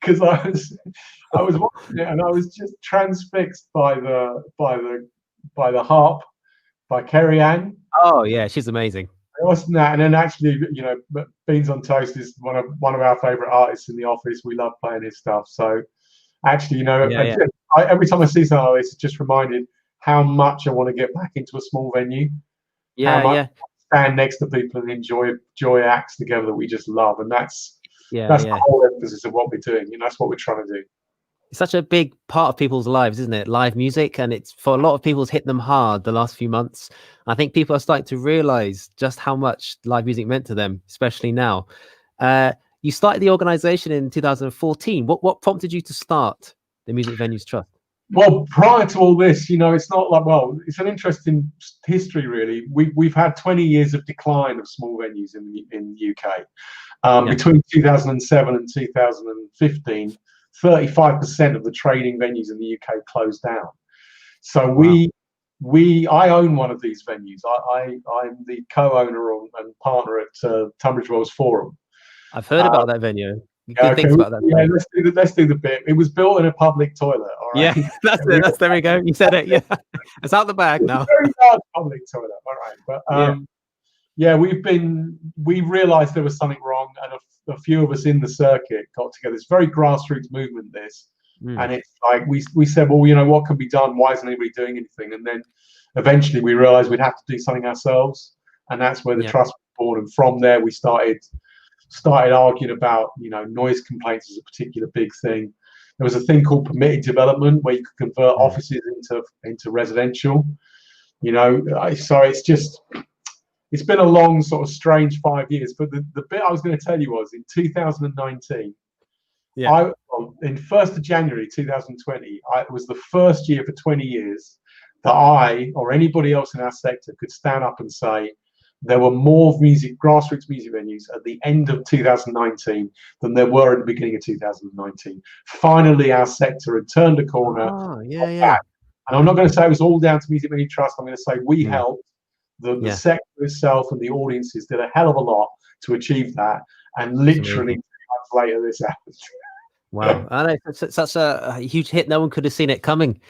because I was watching it and I was just transfixed by the harp by Carrie Anne. Oh yeah, she's amazing. Awesome that, and then actually, you know, Beans on Toast is one of our favorite artists in the office. We love playing his stuff. So actually, you know, Yeah, every time I see something like this, it's just reminded how much I want to get back into a small venue. How much I stand next to people and enjoy acts together that we just love, and that's the whole emphasis of what we're doing. You know, that's what we're trying to do. It's such a big part of people's lives, isn't it? Live music, and it's for a lot of people, it's hit them hard the last few months. I think people are starting to realize just how much live music meant to them, especially now. You started the organization in 2014. What prompted you to start the Music Venues Trust? Well, prior to all this, you know, it's not like, well, it's an interesting history, really. We've had 20 years of decline of small venues in the UK. Between 2007 and 2015, 35% of the trading venues in the UK closed down. So I own one of these venues. I'm the co-owner and partner at Tunbridge Wells Forum. I've heard about that venue. Good things about that. Yeah, let's do the bit. It was built in a public toilet. All right. Yeah, that's it. There we go. You said it. Yeah, it's out the bag now. Very large public toilet. All right, but we realised there was something wrong, and a few of us in the circuit got together. It's very grassroots movement, this, and it's like we said, well, you know, what can be done? Why isn't anybody doing anything? And then eventually we realised we'd have to do something ourselves, and that's where the trust was born. And from there, we started arguing about, you know, noise complaints as a particular big thing. There was a thing called permitted development where you could convert offices into residential. You know, so it's been a long, sort of strange 5 years. But the bit I was going to tell you was in 2019, in 1st of January 2020, it was the first year for 20 years that I or anybody else in our sector could stand up and say there were more grassroots music venues at the end of 2019 than there were at the beginning of 2019. Finally, our sector had turned a corner. And I'm not going to say it was all down to Music Venue Trust. I'm going to say we helped. The sector itself and the audiences did a hell of a lot to achieve that. And literally 2 months later, this happened. Wow. I know, it's such a huge hit. No one could have seen it coming.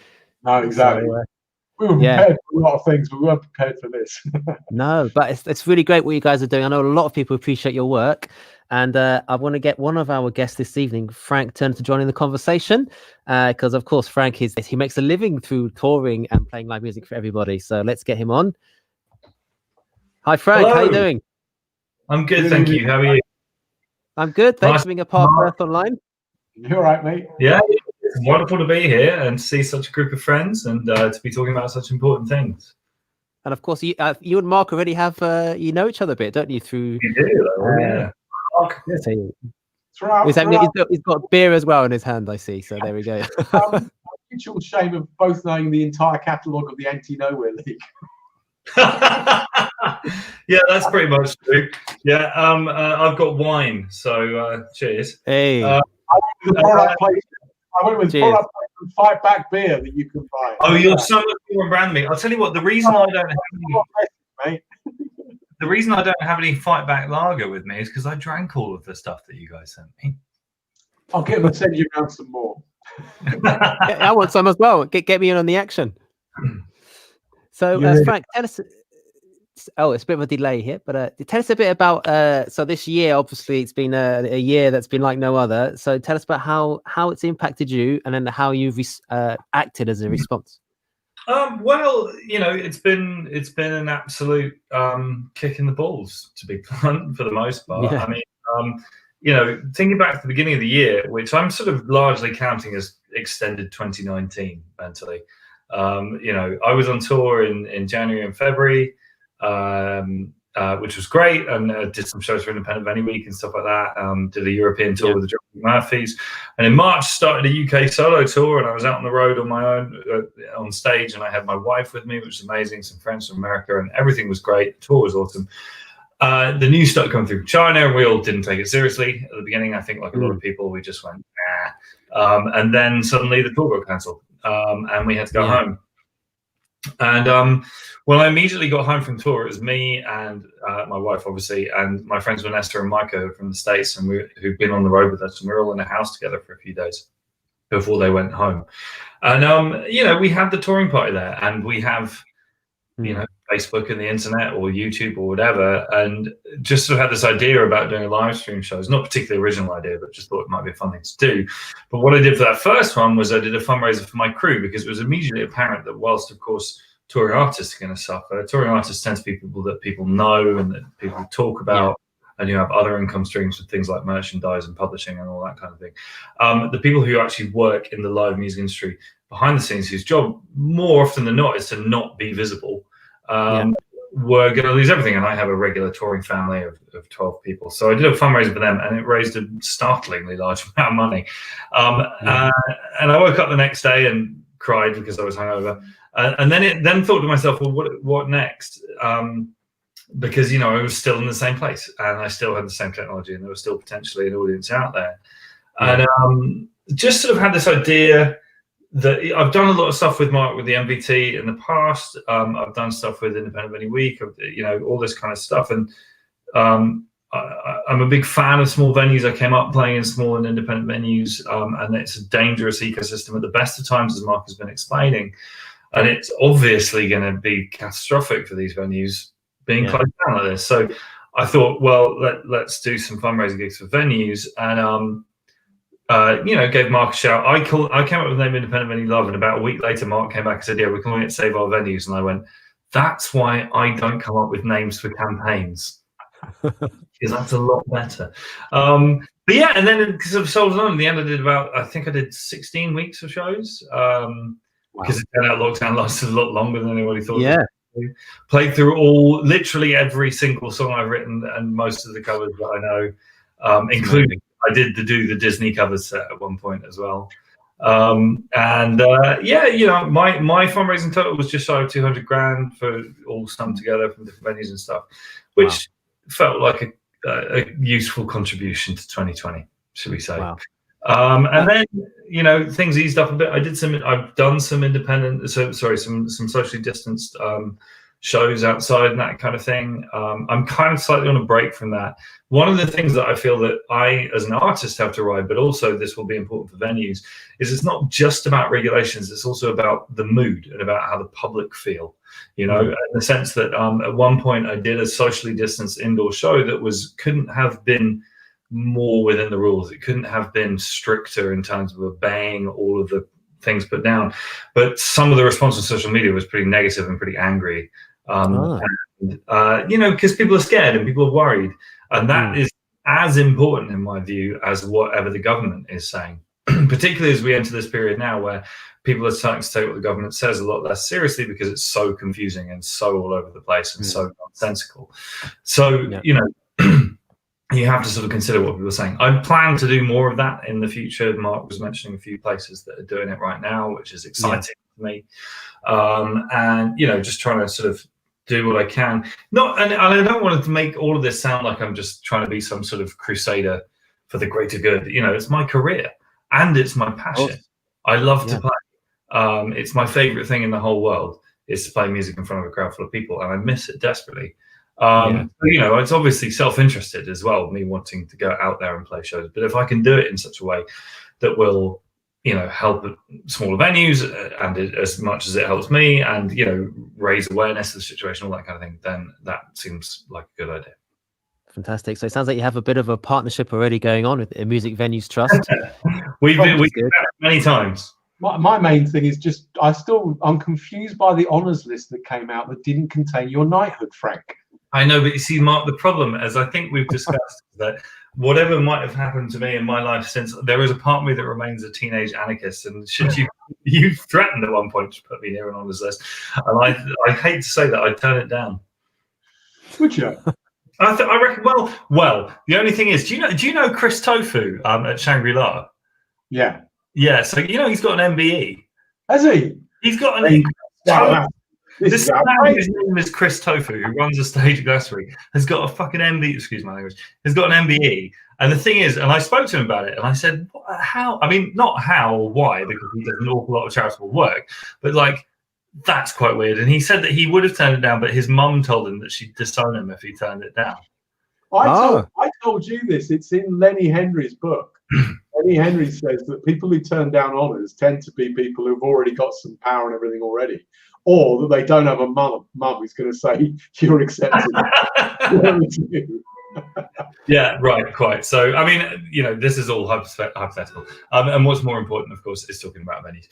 No, exactly. So, we were prepared for a lot of things, but we weren't prepared for this. No, but it's really great what you guys are doing. I know a lot of people appreciate your work. And I want to get one of our guests this evening, Frank Turner, to join in the conversation. Because, of course, Frank, he makes a living through touring and playing live music for everybody. So let's get him on. Hi, Frank. Hello. How are you doing? I'm good, thank you. How are you? I'm good. Thanks for being a part of Earth Online. You're all right, mate. Yeah, it's wonderful to be here and see such a group of friends and to be talking about such important things. And of course, you and Mark already have you know each other a bit, don't you? Through you do, yeah. Mark. He's got beer as well in his hand, I see. So there we go. Mutual shame of both knowing the entire catalogue of the Anti-Nowhere League. Yeah, that's pretty much true. Yeah, I've got wine, so cheers. Hey, I went with product placement, Fight Back beer that you can buy. Oh, you're so much more brand me. I'll tell you what. The reason I don't have any Fight Back lager with me is because I drank all of the stuff that you guys sent me. I'll get them to send you around some more. I want some as well. Get me in on the action. So, Frank, tell us. Oh, it's a bit of a delay here, but tell us a bit about. So this year, obviously, it's been a year that's been like no other. So tell us about how it's impacted you, and then how you've acted as a response. Well, you know, it's been an absolute kick in the balls, to be blunt, for the most part. Yeah. I mean, you know, thinking back to the beginning of the year, which I'm sort of largely counting as extended 2019 mentally. You know, I was on tour in January and February, which was great, and did some shows for Independent Venue Week and stuff like that. Did a European tour with the John Murphys, and in March started a UK solo tour, and I was out on the road on my own on stage, and I had my wife with me, which was amazing, some friends from America, and everything was great. The tour was awesome. The news started coming through from China, and we all didn't take it seriously at the beginning. I think, like a lot of people, we just went, nah. And then suddenly the tour got cancelled, and we had to go home. And when I immediately got home from tour, it was me and my wife, obviously, and my friends Vanessa and Micah from the States, and who've been on the road with us, and we were all in a house together for a few days before they went home. And you know, we had the touring party there, and we have, you know, Facebook and the internet or YouTube or whatever, and just sort of had this idea about doing a live stream show. It's not a particularly original idea, but just thought it might be a fun thing to do. But what I did for that first one was I did a fundraiser for my crew, because it was immediately apparent that whilst, of course, touring artists are going to suffer, touring artists tend to be people that people know and that people talk about, and you have other income streams with things like merchandise and publishing and all that kind of thing. The people who actually work in the live music industry behind the scenes, whose job more often than not is to not be visible, were going to lose everything. And I have a regular touring family of 12 people. So I did a fundraiser for them, and it raised a startlingly large amount of money. And I woke up the next day and cried because I was hungover. And then thought to myself, well, what next? Because, I was still in the same place, and I still had the same technology, and there was still potentially an audience out there. And just sort of had this idea that I've done a lot of stuff with Mark with the MVT in the past. I've done stuff with Independent Venue Week, all this kind of stuff. And I'm a big fan of small venues. I came up playing in small and independent venues, and it's a dangerous ecosystem at the best of times, as Mark has been explaining. And it's obviously going to be catastrophic for these venues being closed down like this. So I thought, well, let's do some fundraising gigs for venues, and gave Mark a shout. I came up with the name Independent Venue Love, and about a week later, Mark came back and said, "Yeah, we're calling it Save Our Venues." And I went, "That's why I don't come up with names for campaigns, because that's a lot better." But yeah, and then it sort of sold on. In the end, I think I did 16 weeks of shows, because it turned out lockdown lasted a lot longer than anybody thought. Yeah. Played through literally every single song I've written, and most of the covers that I know, including I did do the Disney covers set at one point as well. My fundraising total was just shy of 200 grand for all summed together from different venues and stuff, which felt like a useful contribution to 2020, should we say. Wow. And then, things eased up a bit. I've done some independent, some socially distanced shows outside and that kind of thing. I'm kind of slightly on a break from that. One of the things that I feel that I, as an artist, have to ride, but also this will be important for venues, is it's not just about regulations. It's also about the mood and about how the public feel, in the sense that at one point I did a socially distanced indoor show that couldn't have been more within the rules. It couldn't have been stricter in terms of obeying all of the things put down. But some of the response on social media was pretty negative and pretty angry. Because people are scared and people are worried. And that is as important, in my view, as whatever the government is saying, particularly as we enter this period now where people are starting to take what the government says a lot less seriously, because it's so confusing and so all over the place and so nonsensical. So, you have to sort of consider what people are saying. I plan to do more of that in the future. Mark was mentioning a few places that are doing it right now, which is exciting for me. And, just trying to sort of do what I can. And I don't want to make all of this sound like I'm just trying to be some sort of crusader for the greater good. It's my career and it's my passion. I love to play. It's my favorite thing in the whole world is to play music in front of a crowd full of people, and I miss it desperately. It's obviously self-interested as well, me wanting to go out there and play shows. But if I can do it in such a way that will, help smaller venues, and as much as it helps me, and raise awareness of the situation, all that kind of thing, then that seems like a good idea. Fantastic. So it sounds like you have a bit of a partnership already going on with the Music Venues Trust. we've been many times. My main thing is just I'm confused by the honours list that came out that didn't contain your knighthood, Frank. I know, but you see, Mark, the problem, as I think we've discussed, is that whatever might have happened to me in my life since, there is a part of me that remains a teenage anarchist, and should you threatened at one point to put me near an honours list, and I hate to say that I'd turn it down. Would you? I reckon. Well. The only thing is, do you know Chris Tofu at Shangri-La? Yeah. Yeah. So he's got an MBE. Has he? He's got an. This man, his name is Chris Tofu, who runs a stage at Glastonbury, has got a fucking MBE, excuse my language, has got an MBE. And the thing is, and I spoke to him about it, and I said, how? I mean, not how or why, because he does an awful lot of charitable work, but that's quite weird. And he said that he would have turned it down, but his mum told him that she'd disown him if he turned it down. I told you this. It's in Lenny Henry's book. Lenny Henry says that people who turn down honours tend to be people who've already got some power and everything already, or that they don't have a mum who's going to say you're accepted. Yeah, right, quite. So, I mean, you know, this is all hypothetical. And what's more important, of course, is talking about venues.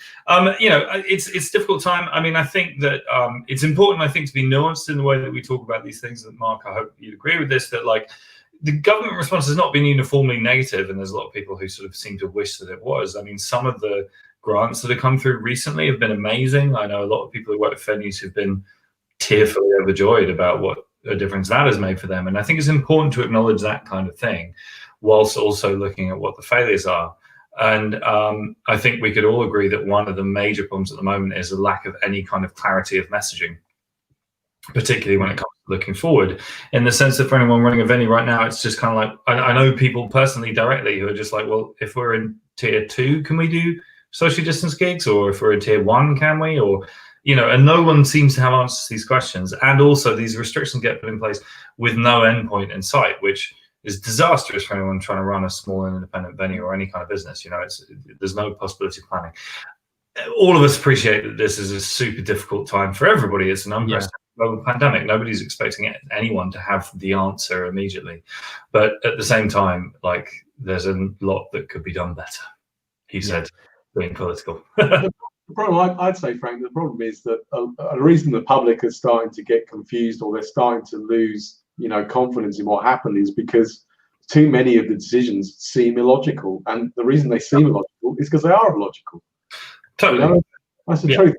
You know, it's a difficult time. I mean, I think that it's important, I think, to be nuanced in the way that we talk about these things. And Mark, I hope you'd agree with this, that like the government response has not been uniformly negative, and there's a lot of people who sort of seem to wish that it was. I mean, some of the grants that have come through recently have been amazing. I know a lot of people who work with venues who've been tearfully overjoyed about what a difference that has made for them. And I think it's important to acknowledge that kind of thing, whilst also looking at what the failures are. And I think we could all agree that one of the major problems at the moment is a lack of any kind of clarity of messaging, particularly when it comes to looking forward, in the sense that for anyone running a venue right now, it's just kind of like, I know people personally directly who are just like, well, if we're in tier 2, can we do social distance gigs? Or if we're in tier 1, can we? Or, you know, and no one seems to have answers to these questions. And also these restrictions get put in place with no endpoint in sight, which is disastrous for anyone trying to run a small and independent venue or any kind of business. You know, there's no possibility of planning. All of us appreciate that this is a super difficult time for everybody. It's an unprecedented global pandemic. Nobody's expecting anyone to have the answer immediately. But at the same time, like, there's a lot that could be done better, he said, being political. The problem, I'd say, Frank, the problem is that a reason the public is starting to get confused, or they're starting to lose, you know, confidence in what happened, is because too many of the decisions seem illogical. And the reason they seem illogical is because they are illogical. Totally. You know? That's the truth.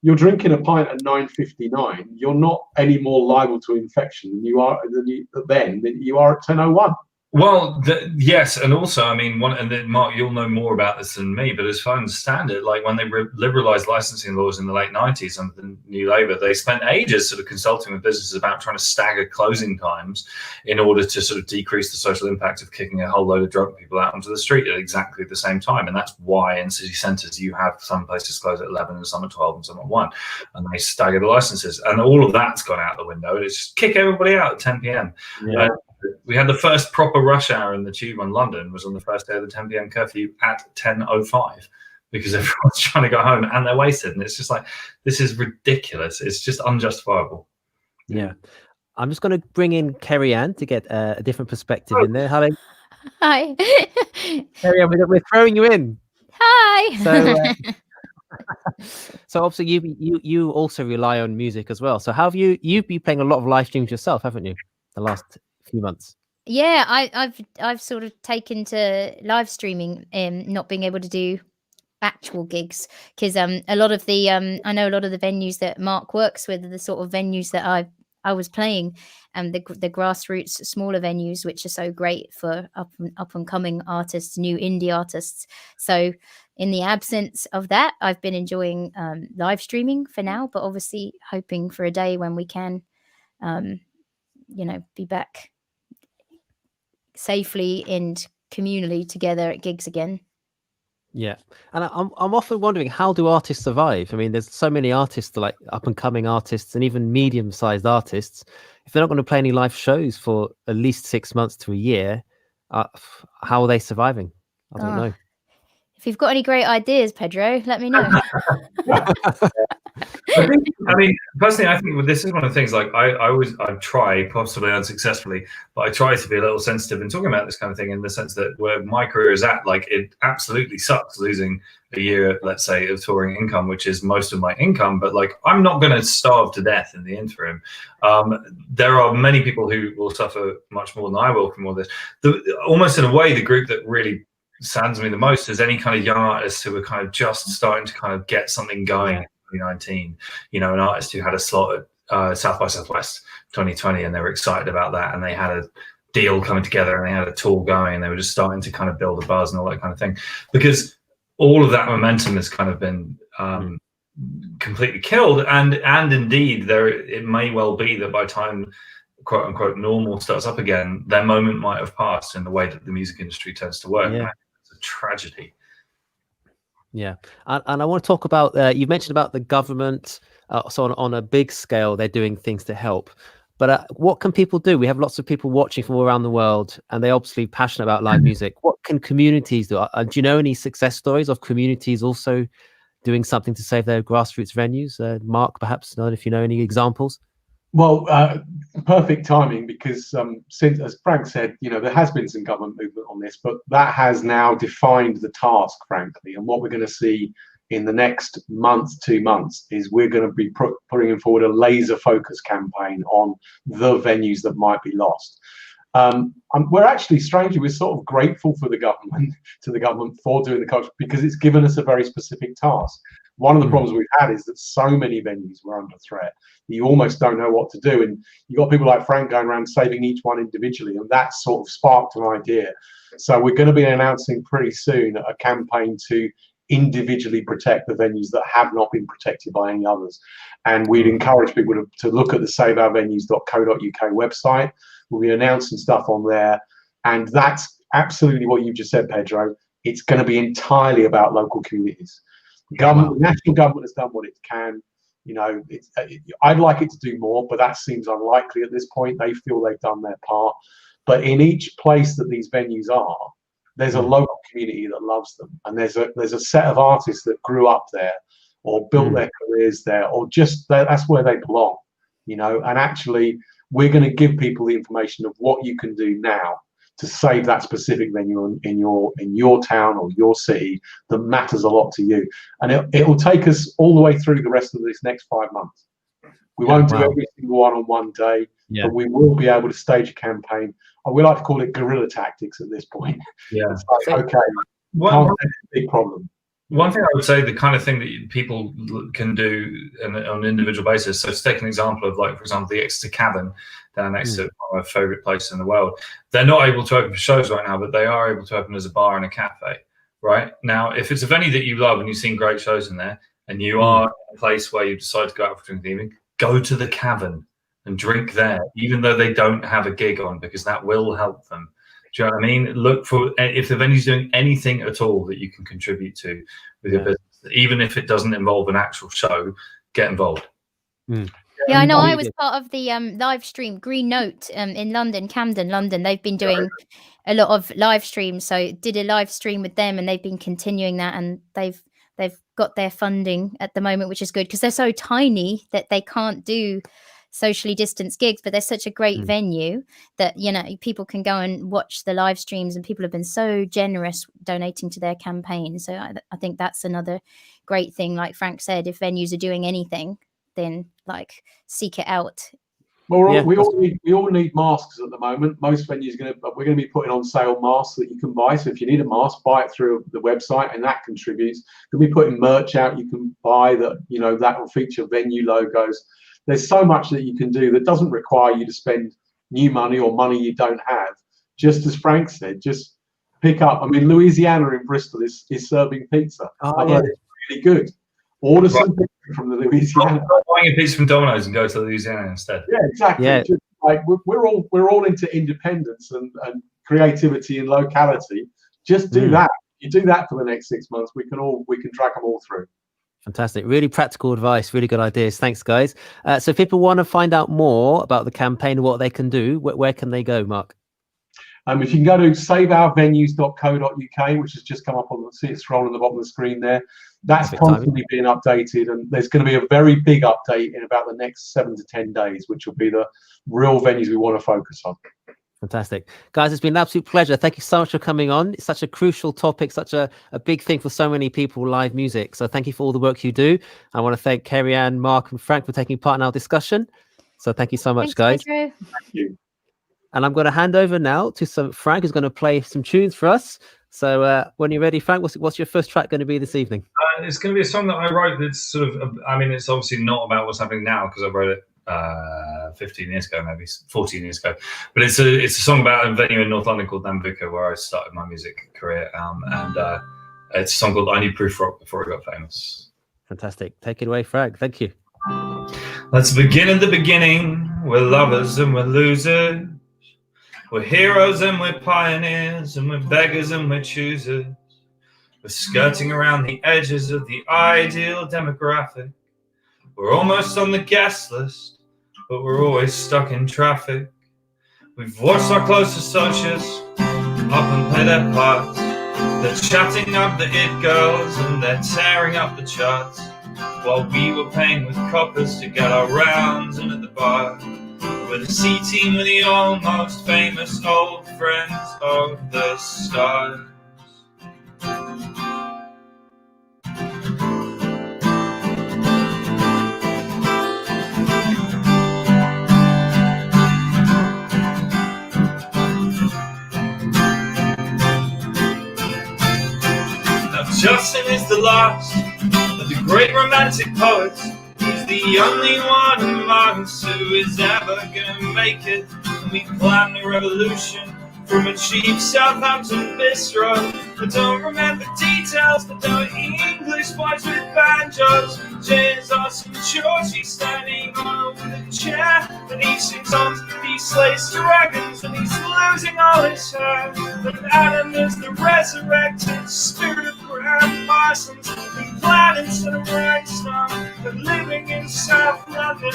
You're drinking a pint at 9:59. You're not any more liable to infection than you are than you are at 10:01. Well, yes, and also, I mean, and then Mark, you'll know more about this than me, but as far as I understand it, like when they liberalized licensing laws in the late 90s under the new Labour, they spent ages sort of consulting with businesses about trying to stagger closing times in order to sort of decrease the social impact of kicking a whole load of drunk people out onto the street at exactly the same time. And that's why in city centres you have some places close at 11 and some at 12 and some at 1, and they stagger the licenses. And all of that's gone out the window. It's just kick everybody out at 10 p.m. Yeah. We had the first proper rush hour in the tube on London was on the first day of the 10 p.m. curfew at 10:05, because everyone's trying to go home and they're wasted. And it's just like, this is ridiculous. It's just unjustifiable. Yeah. I'm just going to bring in Carrie Anne to get a different perspective in there. Hello. Hi. Carrie Anne, we're throwing you in. Hi. So obviously you also rely on music as well. So how have you've been playing a lot of live streams yourself, haven't you, the last few months? Yeah, I've sort of taken to live streaming and not being able to do actual gigs, because a lot of the I know a lot of the venues that Mark works with are the sort of venues that I was playing, and the grassroots smaller venues, which are so great for up and coming artists, new indie artists. So in the absence of that, I've been enjoying live streaming for now, but obviously hoping for a day when we can you know, be back safely and communally together at gigs again. Yeah, and I'm often wondering, how do artists survive? I mean, there's so many artists, like up and coming artists and even medium-sized artists. If they're not going to play any live shows for at least 6 months to a year, how are they surviving? I don't know. If you've got any great ideas, Pedro, let me know. I mean, personally, I think this is one of the things, like I try, possibly unsuccessfully, but I try to be a little sensitive in talking about this kind of thing, in the sense that where my career is at, like, it absolutely sucks losing a year, let's say, of touring income, which is most of my income, but like, I'm not going to starve to death in the interim. There are many people who will suffer much more than I will from all this. Almost in a way, the group that really saddens me the most is any kind of young artists who are kind of just starting to kind of get something going. In 2019, you know, an artist who had a slot at South by Southwest 2020, and they were excited about that, and they had a deal coming together, and they had a tour going, and they were just starting to kind of build a buzz and all that kind of thing, because all of that momentum has kind of been completely killed. And indeed, it may well be that by the time quote unquote normal starts up again, their moment might have passed, in the way that the music industry tends to work. Yeah. It's a tragedy. Yeah, and I want to talk about, you mentioned about the government, so on a big scale, they're doing things to help. But what can people do? We have lots of people watching from all around the world, and they're obviously passionate about live music. What can communities do? Do you know any success stories of communities also doing something to save their grassroots venues? Mark, perhaps, not if you know any examples. Well, perfect timing, because since, as Frank said, there has been some government movement on this, but that has now defined the task, frankly. And what we're going to see in the next month, 2 months, is we're going to be putting forward a laser focus campaign on the venues that might be lost. We're actually, strangely, we're sort of grateful for the government for doing the culture, because it's given us a very specific task. One of the problems we've had is that so many venues were under threat that you almost don't know what to do. And you've got people like Frank going around saving each one individually, and that sort of sparked an idea. So we're going to be announcing pretty soon a campaign to individually protect the venues that have not been protected by any others. And we'd encourage people to look at the saveourvenues.co.uk website. We'll be announcing stuff on there. And that's absolutely what you just said, Pedro. It's going to be entirely about local communities. The national government has done what it can. I'd like it to do more, but that seems unlikely at this point. They feel they've done their part. But in each place that these venues are, there's a local community that loves them, and there's a set of artists that grew up there, or built their careers there, or just that's where they belong. And actually, we're going to give people the information of what you can do now to save that specific venue in your town or your city that matters a lot to you. And it will take us all the way through the rest of this next 5 months. We won't do every single one on one day, but we will be able to stage a campaign. We like to call it guerrilla tactics at this point. Yeah. It's like, okay, can't have a big problem. One thing I would say, the kind of thing that people can do on an individual basis. So to take an example of, like, for example, the Exeter Cavern down next to my favourite place in the world. They're not able to open for shows right now, but they are able to open as a bar and a cafe. Right now, if it's a venue that you love and you've seen great shows in there, and you are in a place where you decide to go out for drink in the evening, go to the Cavern and drink there, even though they don't have a gig on, because that will help them. Do you know what I mean? Look for, if the venue's doing anything at all that you can contribute to with your business, even if it doesn't involve an actual show, get involved. Yeah, I know. I was part of the live stream Green Note in London, Camden, London. They've been doing a lot of live streams, so did a live stream with them, and they've been continuing that, and they've got their funding at the moment, which is good, because they're so tiny that they can't do socially distanced gigs, but they're such a great venue that people can go and watch the live streams, and people have been so generous donating to their campaign. So I think that's another great thing. Like Frank said, if venues are doing anything, then seek it out. Well, we all need masks at the moment. Most venues we're going to be putting on sale masks that you can buy. So if you need a mask, buy it through the website, and that contributes. We'll be putting merch out you can buy that that will feature venue logos. There's so much that you can do that doesn't require you to spend new money or money you don't have. Just as Frank said, just pick up. I mean, Louisiana in Bristol is serving pizza. It's really good. Order some pizza from the Louisiana. Buying a pizza from Domino's and go to Louisiana instead. Yeah, exactly. Yeah. Just, we're all into independence and creativity and locality. Just do that. You do that for the next 6 months. We can drag them all through. Fantastic. Really practical advice. Really good ideas. Thanks, guys. So if people want to find out more about the campaign and what they can do, where can they go, Mark? If you can go to saveourvenues.co.uk, which has just come up see it scroll on the bottom of the screen there. That's constantly being updated, and there's going to be a very big update in about the next 7 to 10 days, which will be the real venues we want to focus on. Fantastic. Guys, it's been an absolute pleasure. Thank you so much for coming on. It's such a crucial topic, such a big thing for so many people, live music. So thank you for all the work you do. I want to thank Carrie Anne, Mark and Frank for taking part in our discussion. So thank you so much, guys. Pedro. Thank you. And I'm going to hand over now to Frank, who's going to play some tunes for us. So when you're ready, Frank, what's your first track going to be this evening? It's going to be a song that I wrote that's sort of, it's obviously not about what's happening now, because I wrote it 15 years ago, maybe 14 years ago, but it's a song about a venue in North London called Nambucca, where I started my music career, and it's a song called I Need Proof Rock before I got famous. Fantastic. Take it away, Frank. Thank you. Let's begin at the beginning. We're lovers and we're losers, we're heroes and we're pioneers, and we're beggars and we're choosers. We're skirting around the edges of the ideal demographic. We're almost on the guest list, but we're always stuck in traffic. We've watched our close associates up and play their parts. They're chatting up the it girls and they're tearing up the charts, while we were paying with coppers to get our rounds in at the bar. We're the C team with the almost famous old friends of the stars. Justin is the last of the great romantic poets. He's the only one among us who is ever gonna make it. And we planned the revolution from a cheap Southampton bistro. But don't remember details, but there were English boys with banjos. Jay's awesome Georgie standing on a wooden chair. And he sings songs and he slays dragons and he's losing all his hair. But Adam is the resurrected spirit of Graham Parsons, and planets and rhinestone, and living in South London.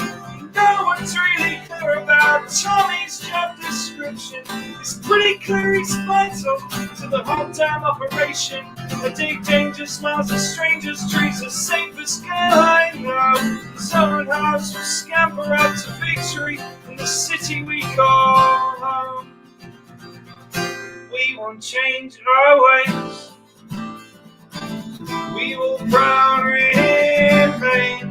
No one's really clear about Tommy's job description. It's pretty clear he's vital to the whole damn operation. I dig danger, smiles of strangers, trees the safest girl I know. His own house will scamper up to victory in the city we call home. We won't change our ways. We will proud remain.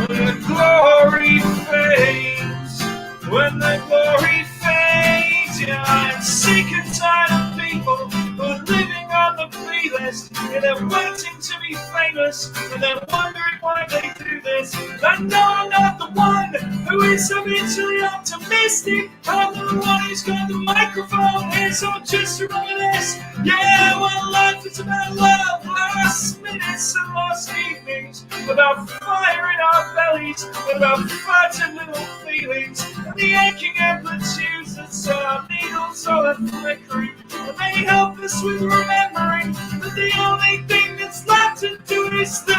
When the glory fades, when the glory fades, yeah, I'm sick and tired of people who are living on the free list, and they're waiting to be famous, and they're wondering why they do this. And no, I'm not the one who is habitually optimistic. I'm the one who's got the microphone here, so just remember this. Yeah, well, life is about love, last minutes and lost evenings, about fire in our bellies, and about fragile little feelings, and the aching amplitudes that our needles are flickering, and they help us with remembering that the only thing that's left to do is there.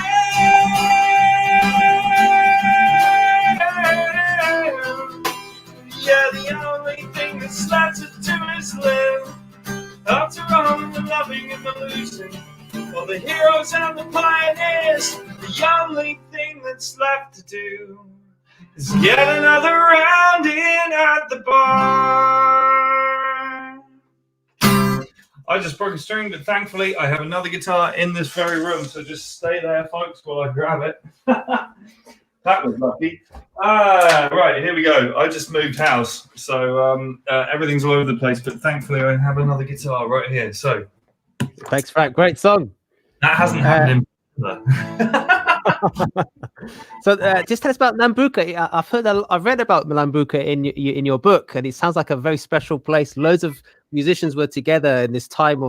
Yeah, the only thing that's left to do is live. After all the loving and the losing, all the heroes and the pioneers, the only thing that's left to do is get another round in at the bar. I just broke a string, but thankfully I have another guitar in this very room, so just stay there, folks, while I grab it. That was lucky. Right, here we go. I just moved house, so everything's all over the place, but thankfully I have another guitar right here. So, thanks, Frank. Great song. That hasn't happened in So, just tell us about Nambucca. I've read about Nambucca in your book, and it sounds like a very special place. Loads of musicians were together in this time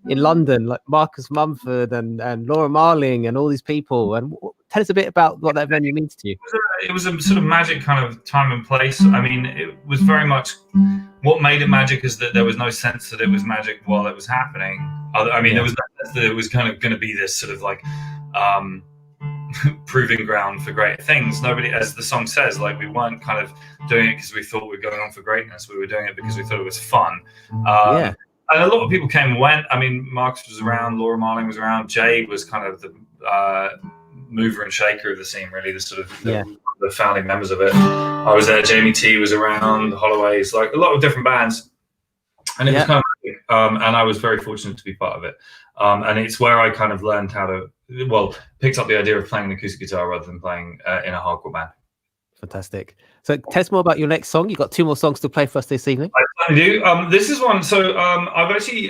in London, like Marcus Mumford and Laura Marling and all these people. And tell us a bit about what that venue means to you. It was a sort of magic kind of time and place. I mean, it was very much what made it magic is that there was no sense that it was magic while it was happening. I mean, there was no sense that it was kind of going to be this sort of like proving ground for great things. Nobody, as the song says, like we weren't kind of doing it because we thought we were going on for greatness. We were doing it because we thought it was fun. And a lot of people came and went. I mean, Marcus was around, Laura Marling was around, Jay was kind of the mover and shaker of the scene, really, the sort of the founding members of it. I was there, Jamie T was around, the Holloways, like a lot of different bands. And it was kind of and I was very fortunate to be part of it. And it's where I kind of learned how to, picked up the idea of playing an acoustic guitar rather than playing in a hardcore band. Fantastic. So tell us more about your next song. You've got 2 more songs to play for us this evening. I do. This is one. So I've actually,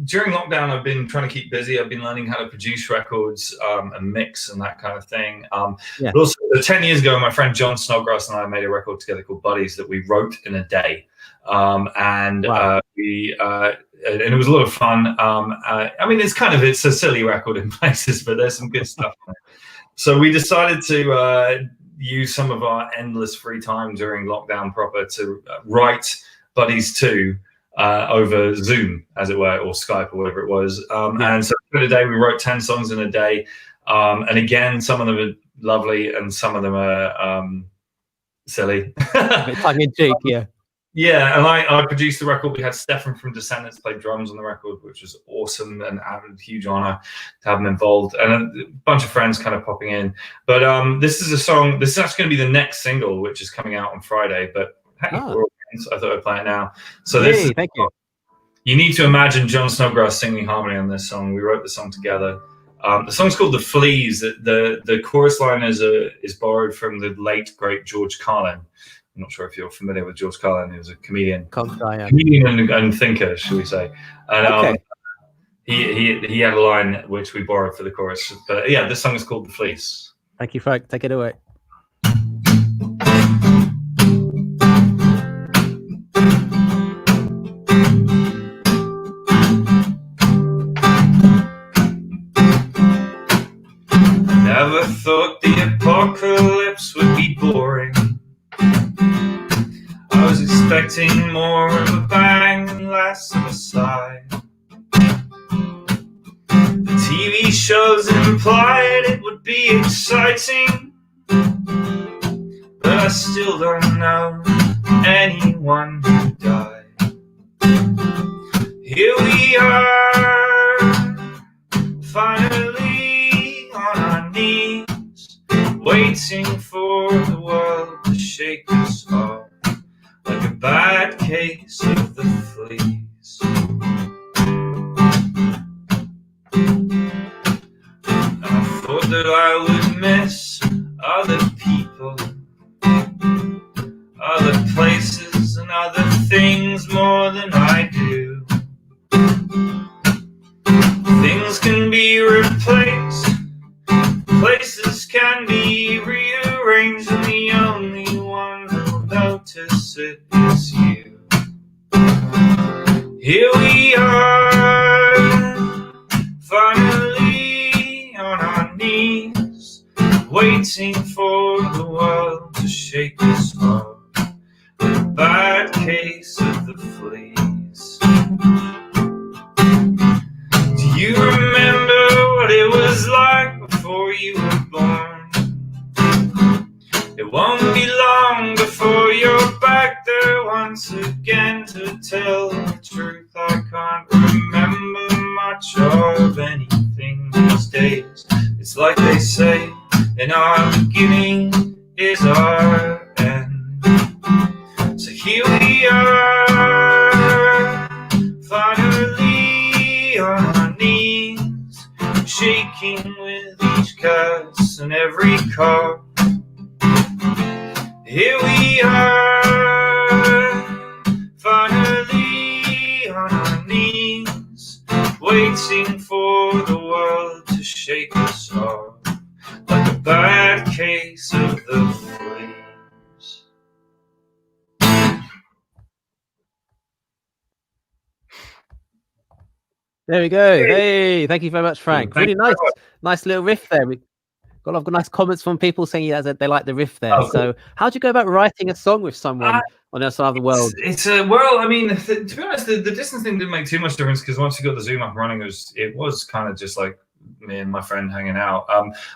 during lockdown, I've been trying to keep busy. I've been learning how to produce records and mix and that kind of thing. But also, 10 years ago, my friend John Snodgrass and I made a record together called Buddies that we wrote in a day. And it was a lot of fun. I mean, it's a silly record in places, but there's some good stuff in it. So we decided to use some of our endless free time during lockdown proper to write Buddies 2 over Zoom, as it were, or Skype or whatever it was. And so for the day, we wrote 10 songs in a day. And again, some of them are lovely and some of them are silly. Tongue in cheek, Yeah, and I produced the record. We had Stefan from Descendants play drums on the record, which was awesome and a huge honor to have him involved, and a bunch of friends kind of popping in. But this is a song. This is actually going to be the next single, which is coming out on Friday. But hey, we're all friends. I thought I'd play it now. So this. Thank you. You need to imagine John Snodgrass singing harmony on this song. We wrote the song together. The song's called "The Fleas." The chorus line is borrowed from the late great George Carlin. I'm not sure if you're familiar with George Carlin. He was a comedian, and thinker, should we say? And he had a line which we borrowed for the chorus. But yeah, this song is called "The Fleece." Thank you, Frank. Take it away. Never thought the apocalypse would be boring. I was expecting more of a bang and less of a sigh. The TV shows implied it would be exciting, but I still don't know anyone who died. Here we are, finally on our knees, waiting for the world to shake us off like a bad case of the fleas. And I thought that I would miss other people, other places and other things more than I do. Things can be replaced, places can be rearranged, and the only one who'll notice it is you. Here we are, finally on our knees, waiting for the world to shake us off, a bad case of the fleas. Do you remember what it was like before you were born? It won't be long before you're back there once again to tell the truth. I can't remember much of anything these days. It's like they say, in our beginning is our end. So here we are, finally on our knees, shaking with each curse and every cough. Here we are, finally on our knees, waiting for the world to shake us off like a bad case of the fleas. There we go. Hey, thank you very much, Frank. Really nice little riff there. We got a lot of nice comments from people saying that they like the riff there. So how'd you go about writing a song with someone on the other side of the world? Well, I mean, to be honest, the distance thing didn't make too much difference, because once you got the Zoom up and running, it was kind of just like me and my friend hanging out.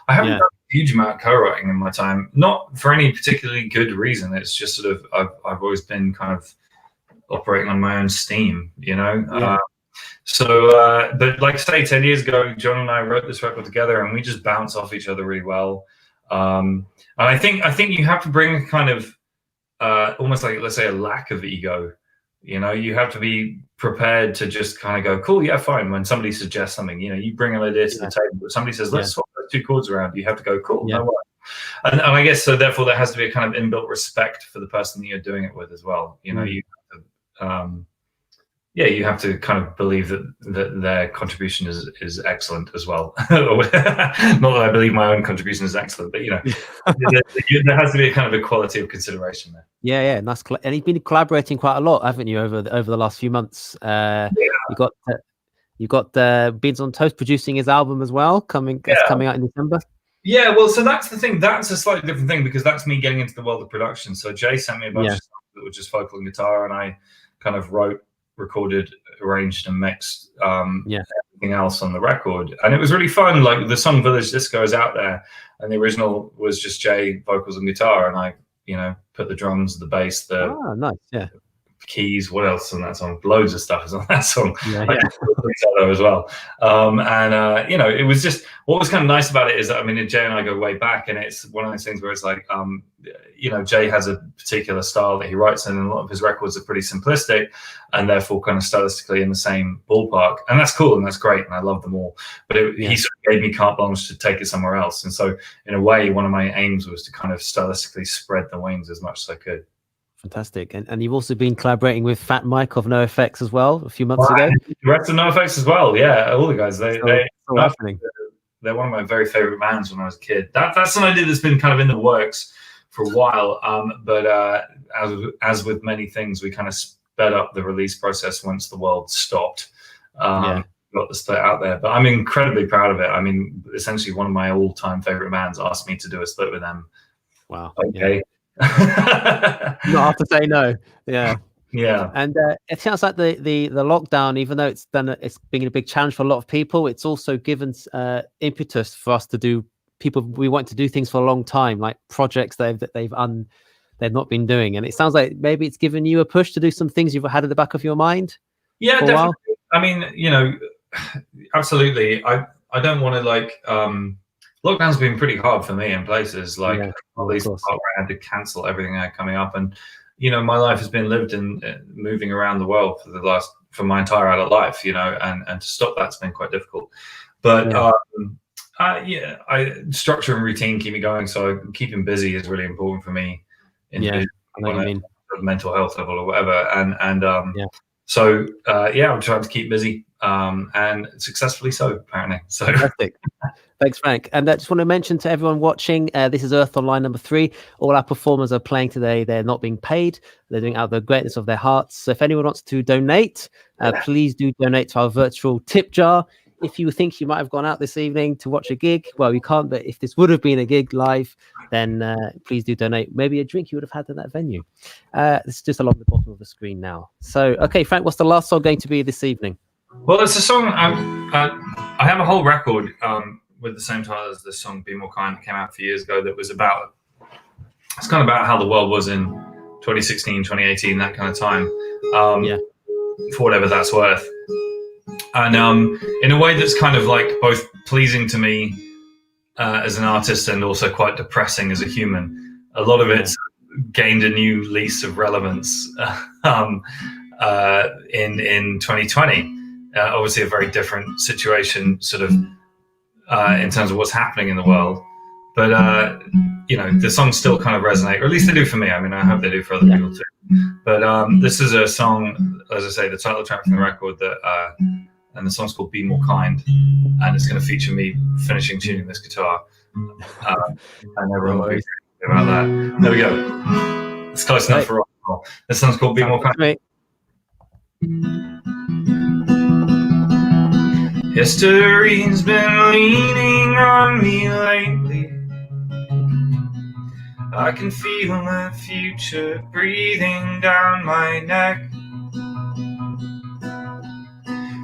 I haven't done a huge amount of co-writing in my time, not for any particularly good reason. It's just sort of I've always been kind of operating on my own steam, you know. But like I say, 10 years ago, John and I wrote this record together, and we just bounce off each other really well. And I think you have to bring a kind of almost like, let's say, a lack of ego. You know, you have to be prepared to just kind of go, cool, yeah, fine. When somebody suggests something, you know, you bring an idea to the table. But somebody says, let's swap those two chords around. You have to go, cool, no way. And I guess so. Therefore, there has to be a kind of inbuilt respect for the person that you're doing it with as well. You know, you have to, you have to kind of believe that their contribution is excellent as well. Not that I believe my own contribution is excellent, but you know, there has to be a kind of equality of consideration there. Yeah, nice. And you've been collaborating quite a lot, haven't you, over the last few months? You got Beans on Toast producing his album as well, coming out in December. Yeah, well, so that's the thing. That's a slightly different thing, because that's me getting into the world of production. So Jay sent me a bunch of stuff that was just vocal and guitar, and I kind of wrote, recorded, arranged, and mixed everything else on the record. And it was really fun. Like, the song Village Disco is out there, and the original was just Jay vocals and guitar, and I, you know, put the drums, the bass, the Keys. What else is on that song? Loads of stuff is on that song. Yeah, As well. You know, it was just, what was kind of nice about it is that, I mean, Jay and I go way back, and it's one of those things where it's like, you know, Jay has a particular style that he writes in, and a lot of his records are pretty simplistic and therefore kind of stylistically in the same ballpark, and that's cool and that's great, and I love them all. But he sort of gave me carte blanche to take it somewhere else, and so in a way, one of my aims was to kind of stylistically spread the wings as much as I could. Fantastic. And you've also been collaborating with Fat Mike of NoFX as well a few months ago. The rest of NoFX as well, yeah. All the guys, they're one of my very favorite bands when I was a kid. That's an idea that's been kind of in the works for a while. But as with many things, we kind of sped up the release process once the world stopped. Got the split out there. But I'm incredibly proud of it. I mean, essentially one of my all-time favorite bands asked me to do a split with them. Wow. Okay. Yeah. Not have to say no. Yeah. And it sounds like the lockdown, even though it's been a big challenge for a lot of people, it's also given impetus for us to do. We want to do things for a long time, like projects that they've not been doing, and it sounds like maybe it's given you a push to do some things you've had at the back of your mind. Yeah, definitely. I mean, you know, absolutely. I don't want to lockdown's been pretty hard for me in places like at least where I had to cancel everything I had coming up, and you know, my life has been lived in moving around the world for my entire adult life, you know, and to stop that's been quite difficult. But structure and routine keep me going, so keeping busy is really important for me. On a mental health level or whatever, so I'm trying to keep busy, and successfully so, apparently. So fantastic. Thanks, Frank. And I just want to mention to everyone watching, this is Earth Online number 3. All our performers are playing today. They're not being paid. They're doing out of the greatness of their hearts. So if anyone wants to donate, please do donate to our virtual tip jar. If you think you might have gone out this evening to watch a gig, well, you can't, but if this would have been a gig live, then please do donate. Maybe a drink you would have had in that venue. It's just along the bottom of the screen now. So, okay, Frank, what's the last song going to be this evening? Well, it's a song, I have a whole record with the same title as this song, Be More Kind, that came out a few years ago, that was about, it's kind of about how the world was in 2016, 2018, that kind of time, for whatever that's worth. And in a way that's kind of like both pleasing to me as an artist and also quite depressing as a human. A lot of it's gained a new lease of relevance in 2020. Obviously a very different situation sort of in terms of what's happening in the world. But, you know, the songs still kind of resonate, or at least they do for me. I mean, I hope they do for other people too. But this is a song, as I say, the title track from the record, that, and the song's called Be More Kind. And it's going to feature me finishing tuning this guitar. And everyone will be about that. There we go. It's close enough for rock and roll. This song's called Be More Kind. History's been leaning on me lately. I can feel the future breathing down my neck.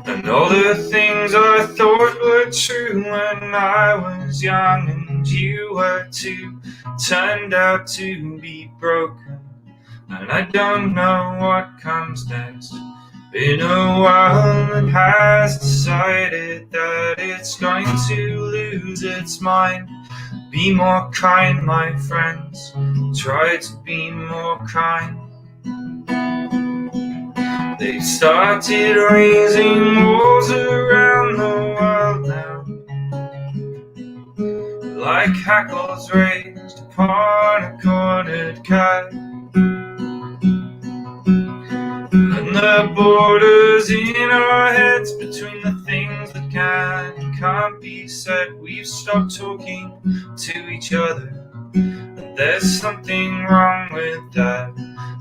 And all the things I thought were true when I was young and you were too, turned out to be broken. And I don't know what comes next. Been a while and has decided that it's going to lose its mind. Be more kind, my friends. Try to be more kind. They've started raising walls around the world now, like hackles raised upon a cornered cat. And the borders in our heads between the things that can and can't be said, we've stopped talking to each other, and there's something wrong with that.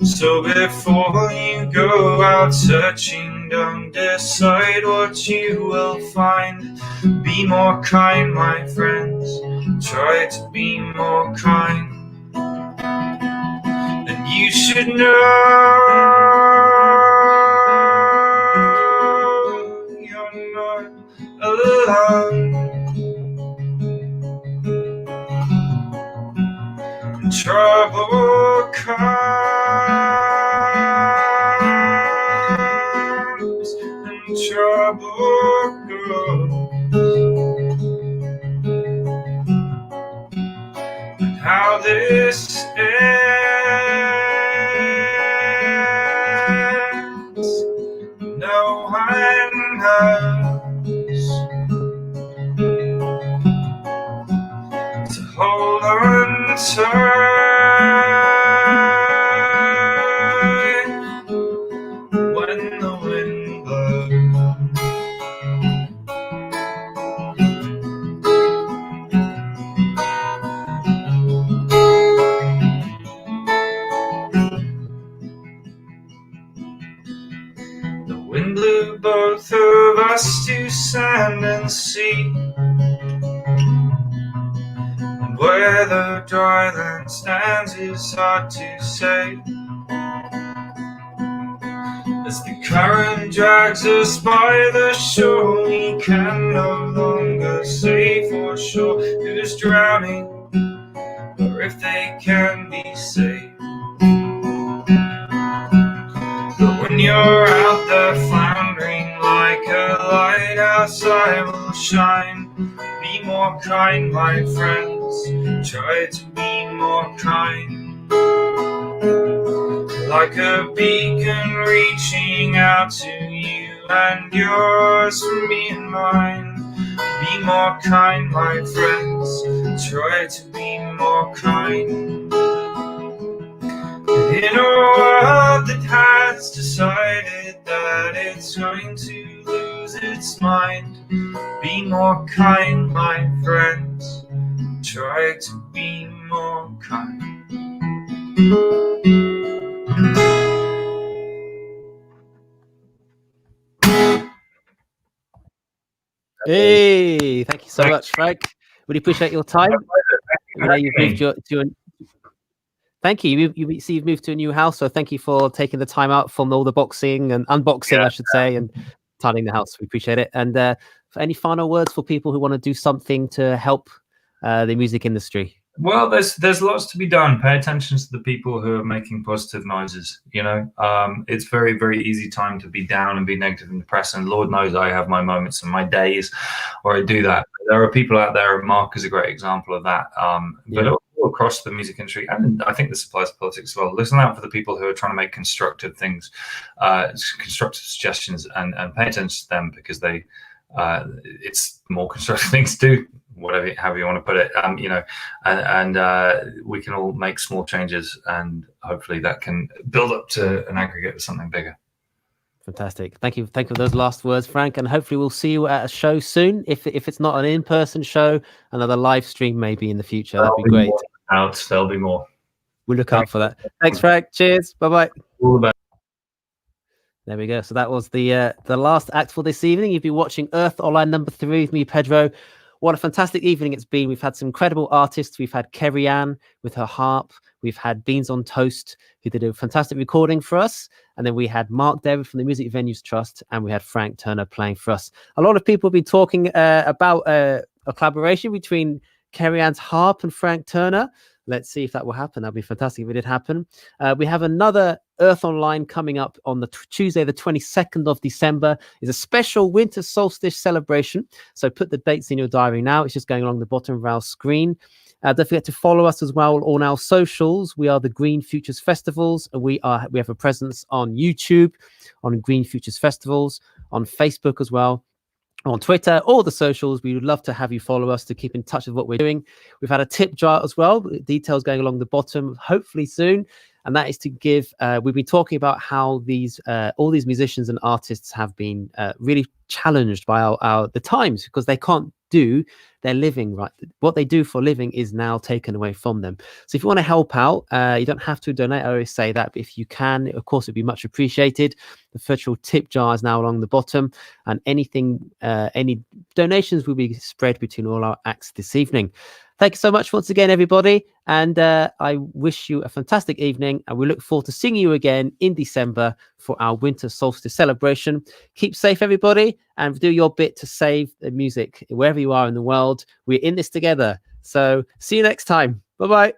So before you go out searching, don't decide what you will find. Be more kind, my friends. Try to be more kind. And you should know you're not alone. Trouble comes book and how this ends. No one knows. To hold on tight when the wind blows. The wind blew both of us to sand and sea, and where the dry land stands is hard to say. As the current drags us by the shore, we can no longer say for sure who's drowning or if they can be saved. But when you're out there floundering like a lighthouse, I will shine. Be more kind, my friends. Try to be more kind. Like a beacon reaching out to you and yours from me and mine. Be more kind, my friends. Try to be more kind. In a world that has decided that it's going to lose its mind, be more kind, my friends. Try to be more kind. Hey, thank you so much, Frank. Really appreciate your time. You know, you've moved thank you. You see, you've moved to a new house, so thank you for taking the time out from all the boxing and unboxing, I should say, and tidying the house. We appreciate it. And for any final words for people who want to do something to help the music industry? Well, there's lots to be done. Pay attention to the people who are making positive noises. You know, it's very, very easy time to be down and be negative and depressed. And Lord knows I have my moments and my days where I do that. There are people out there. Mark is a great example of that. But all across the music industry, and I think this applies to politics as well. Listen out for the people who are trying to make constructive things, constructive suggestions, and pay attention to them, because they it's more constructive things to do. However you want to put it, you know, and we can all make small changes, and hopefully that can build up to an aggregate of something bigger. Fantastic. Thank you for those last words, Frank, and hopefully we'll see you at a show soon. If it's not an in-person show, another live stream maybe in the future. That'd be great. There'll be more. We'll look out for that. Thanks, Frank. Cheers. Bye-bye. All the best. There we go. So that was the last act for this evening. You've been watching Earth Online number 3 with me, Pedro. What a fantastic evening it's been. We've had some incredible artists. We've had Carrie Anne with her harp. We've had Beans on Toast, who did a fantastic recording for us. And then we had Mark Davyd from the Music Venues Trust. And we had Frank Turner playing for us. A lot of people have been talking about a collaboration between Carrie Anne's harp and Frank Turner. Let's see if that will happen. That'd be fantastic if it did happen. We have another Earth Online coming up on the Tuesday, the 22nd of December. Is a special winter solstice celebration. So put the dates in your diary now. It's just going along the bottom of our screen. Don't forget to follow us as well on our socials. We are the Green Futures Festivals, and we have a presence on YouTube, on Green Futures Festivals, on Facebook as well, on Twitter, all the socials. We would love to have you follow us to keep in touch with what we're doing. We've had a tip jar as well, details going along the bottom, hopefully soon. And that is to give, we've been talking about how these all these musicians and artists have been really challenged by the times, because they can't do their living right. What they do for a living is now taken away from them. So if you want to help out, you don't have to donate. I always say that, but if you can, of course, it'd be much appreciated. The virtual tip jar is now along the bottom, and anything, any donations will be spread between all our acts this evening. Thank you so much once again, everybody. And I wish you a fantastic evening. And we look forward to seeing you again in December for our winter solstice celebration. Keep safe, everybody, and do your bit to save the music wherever you are in the world. We're in this together. So see you next time. Bye-bye.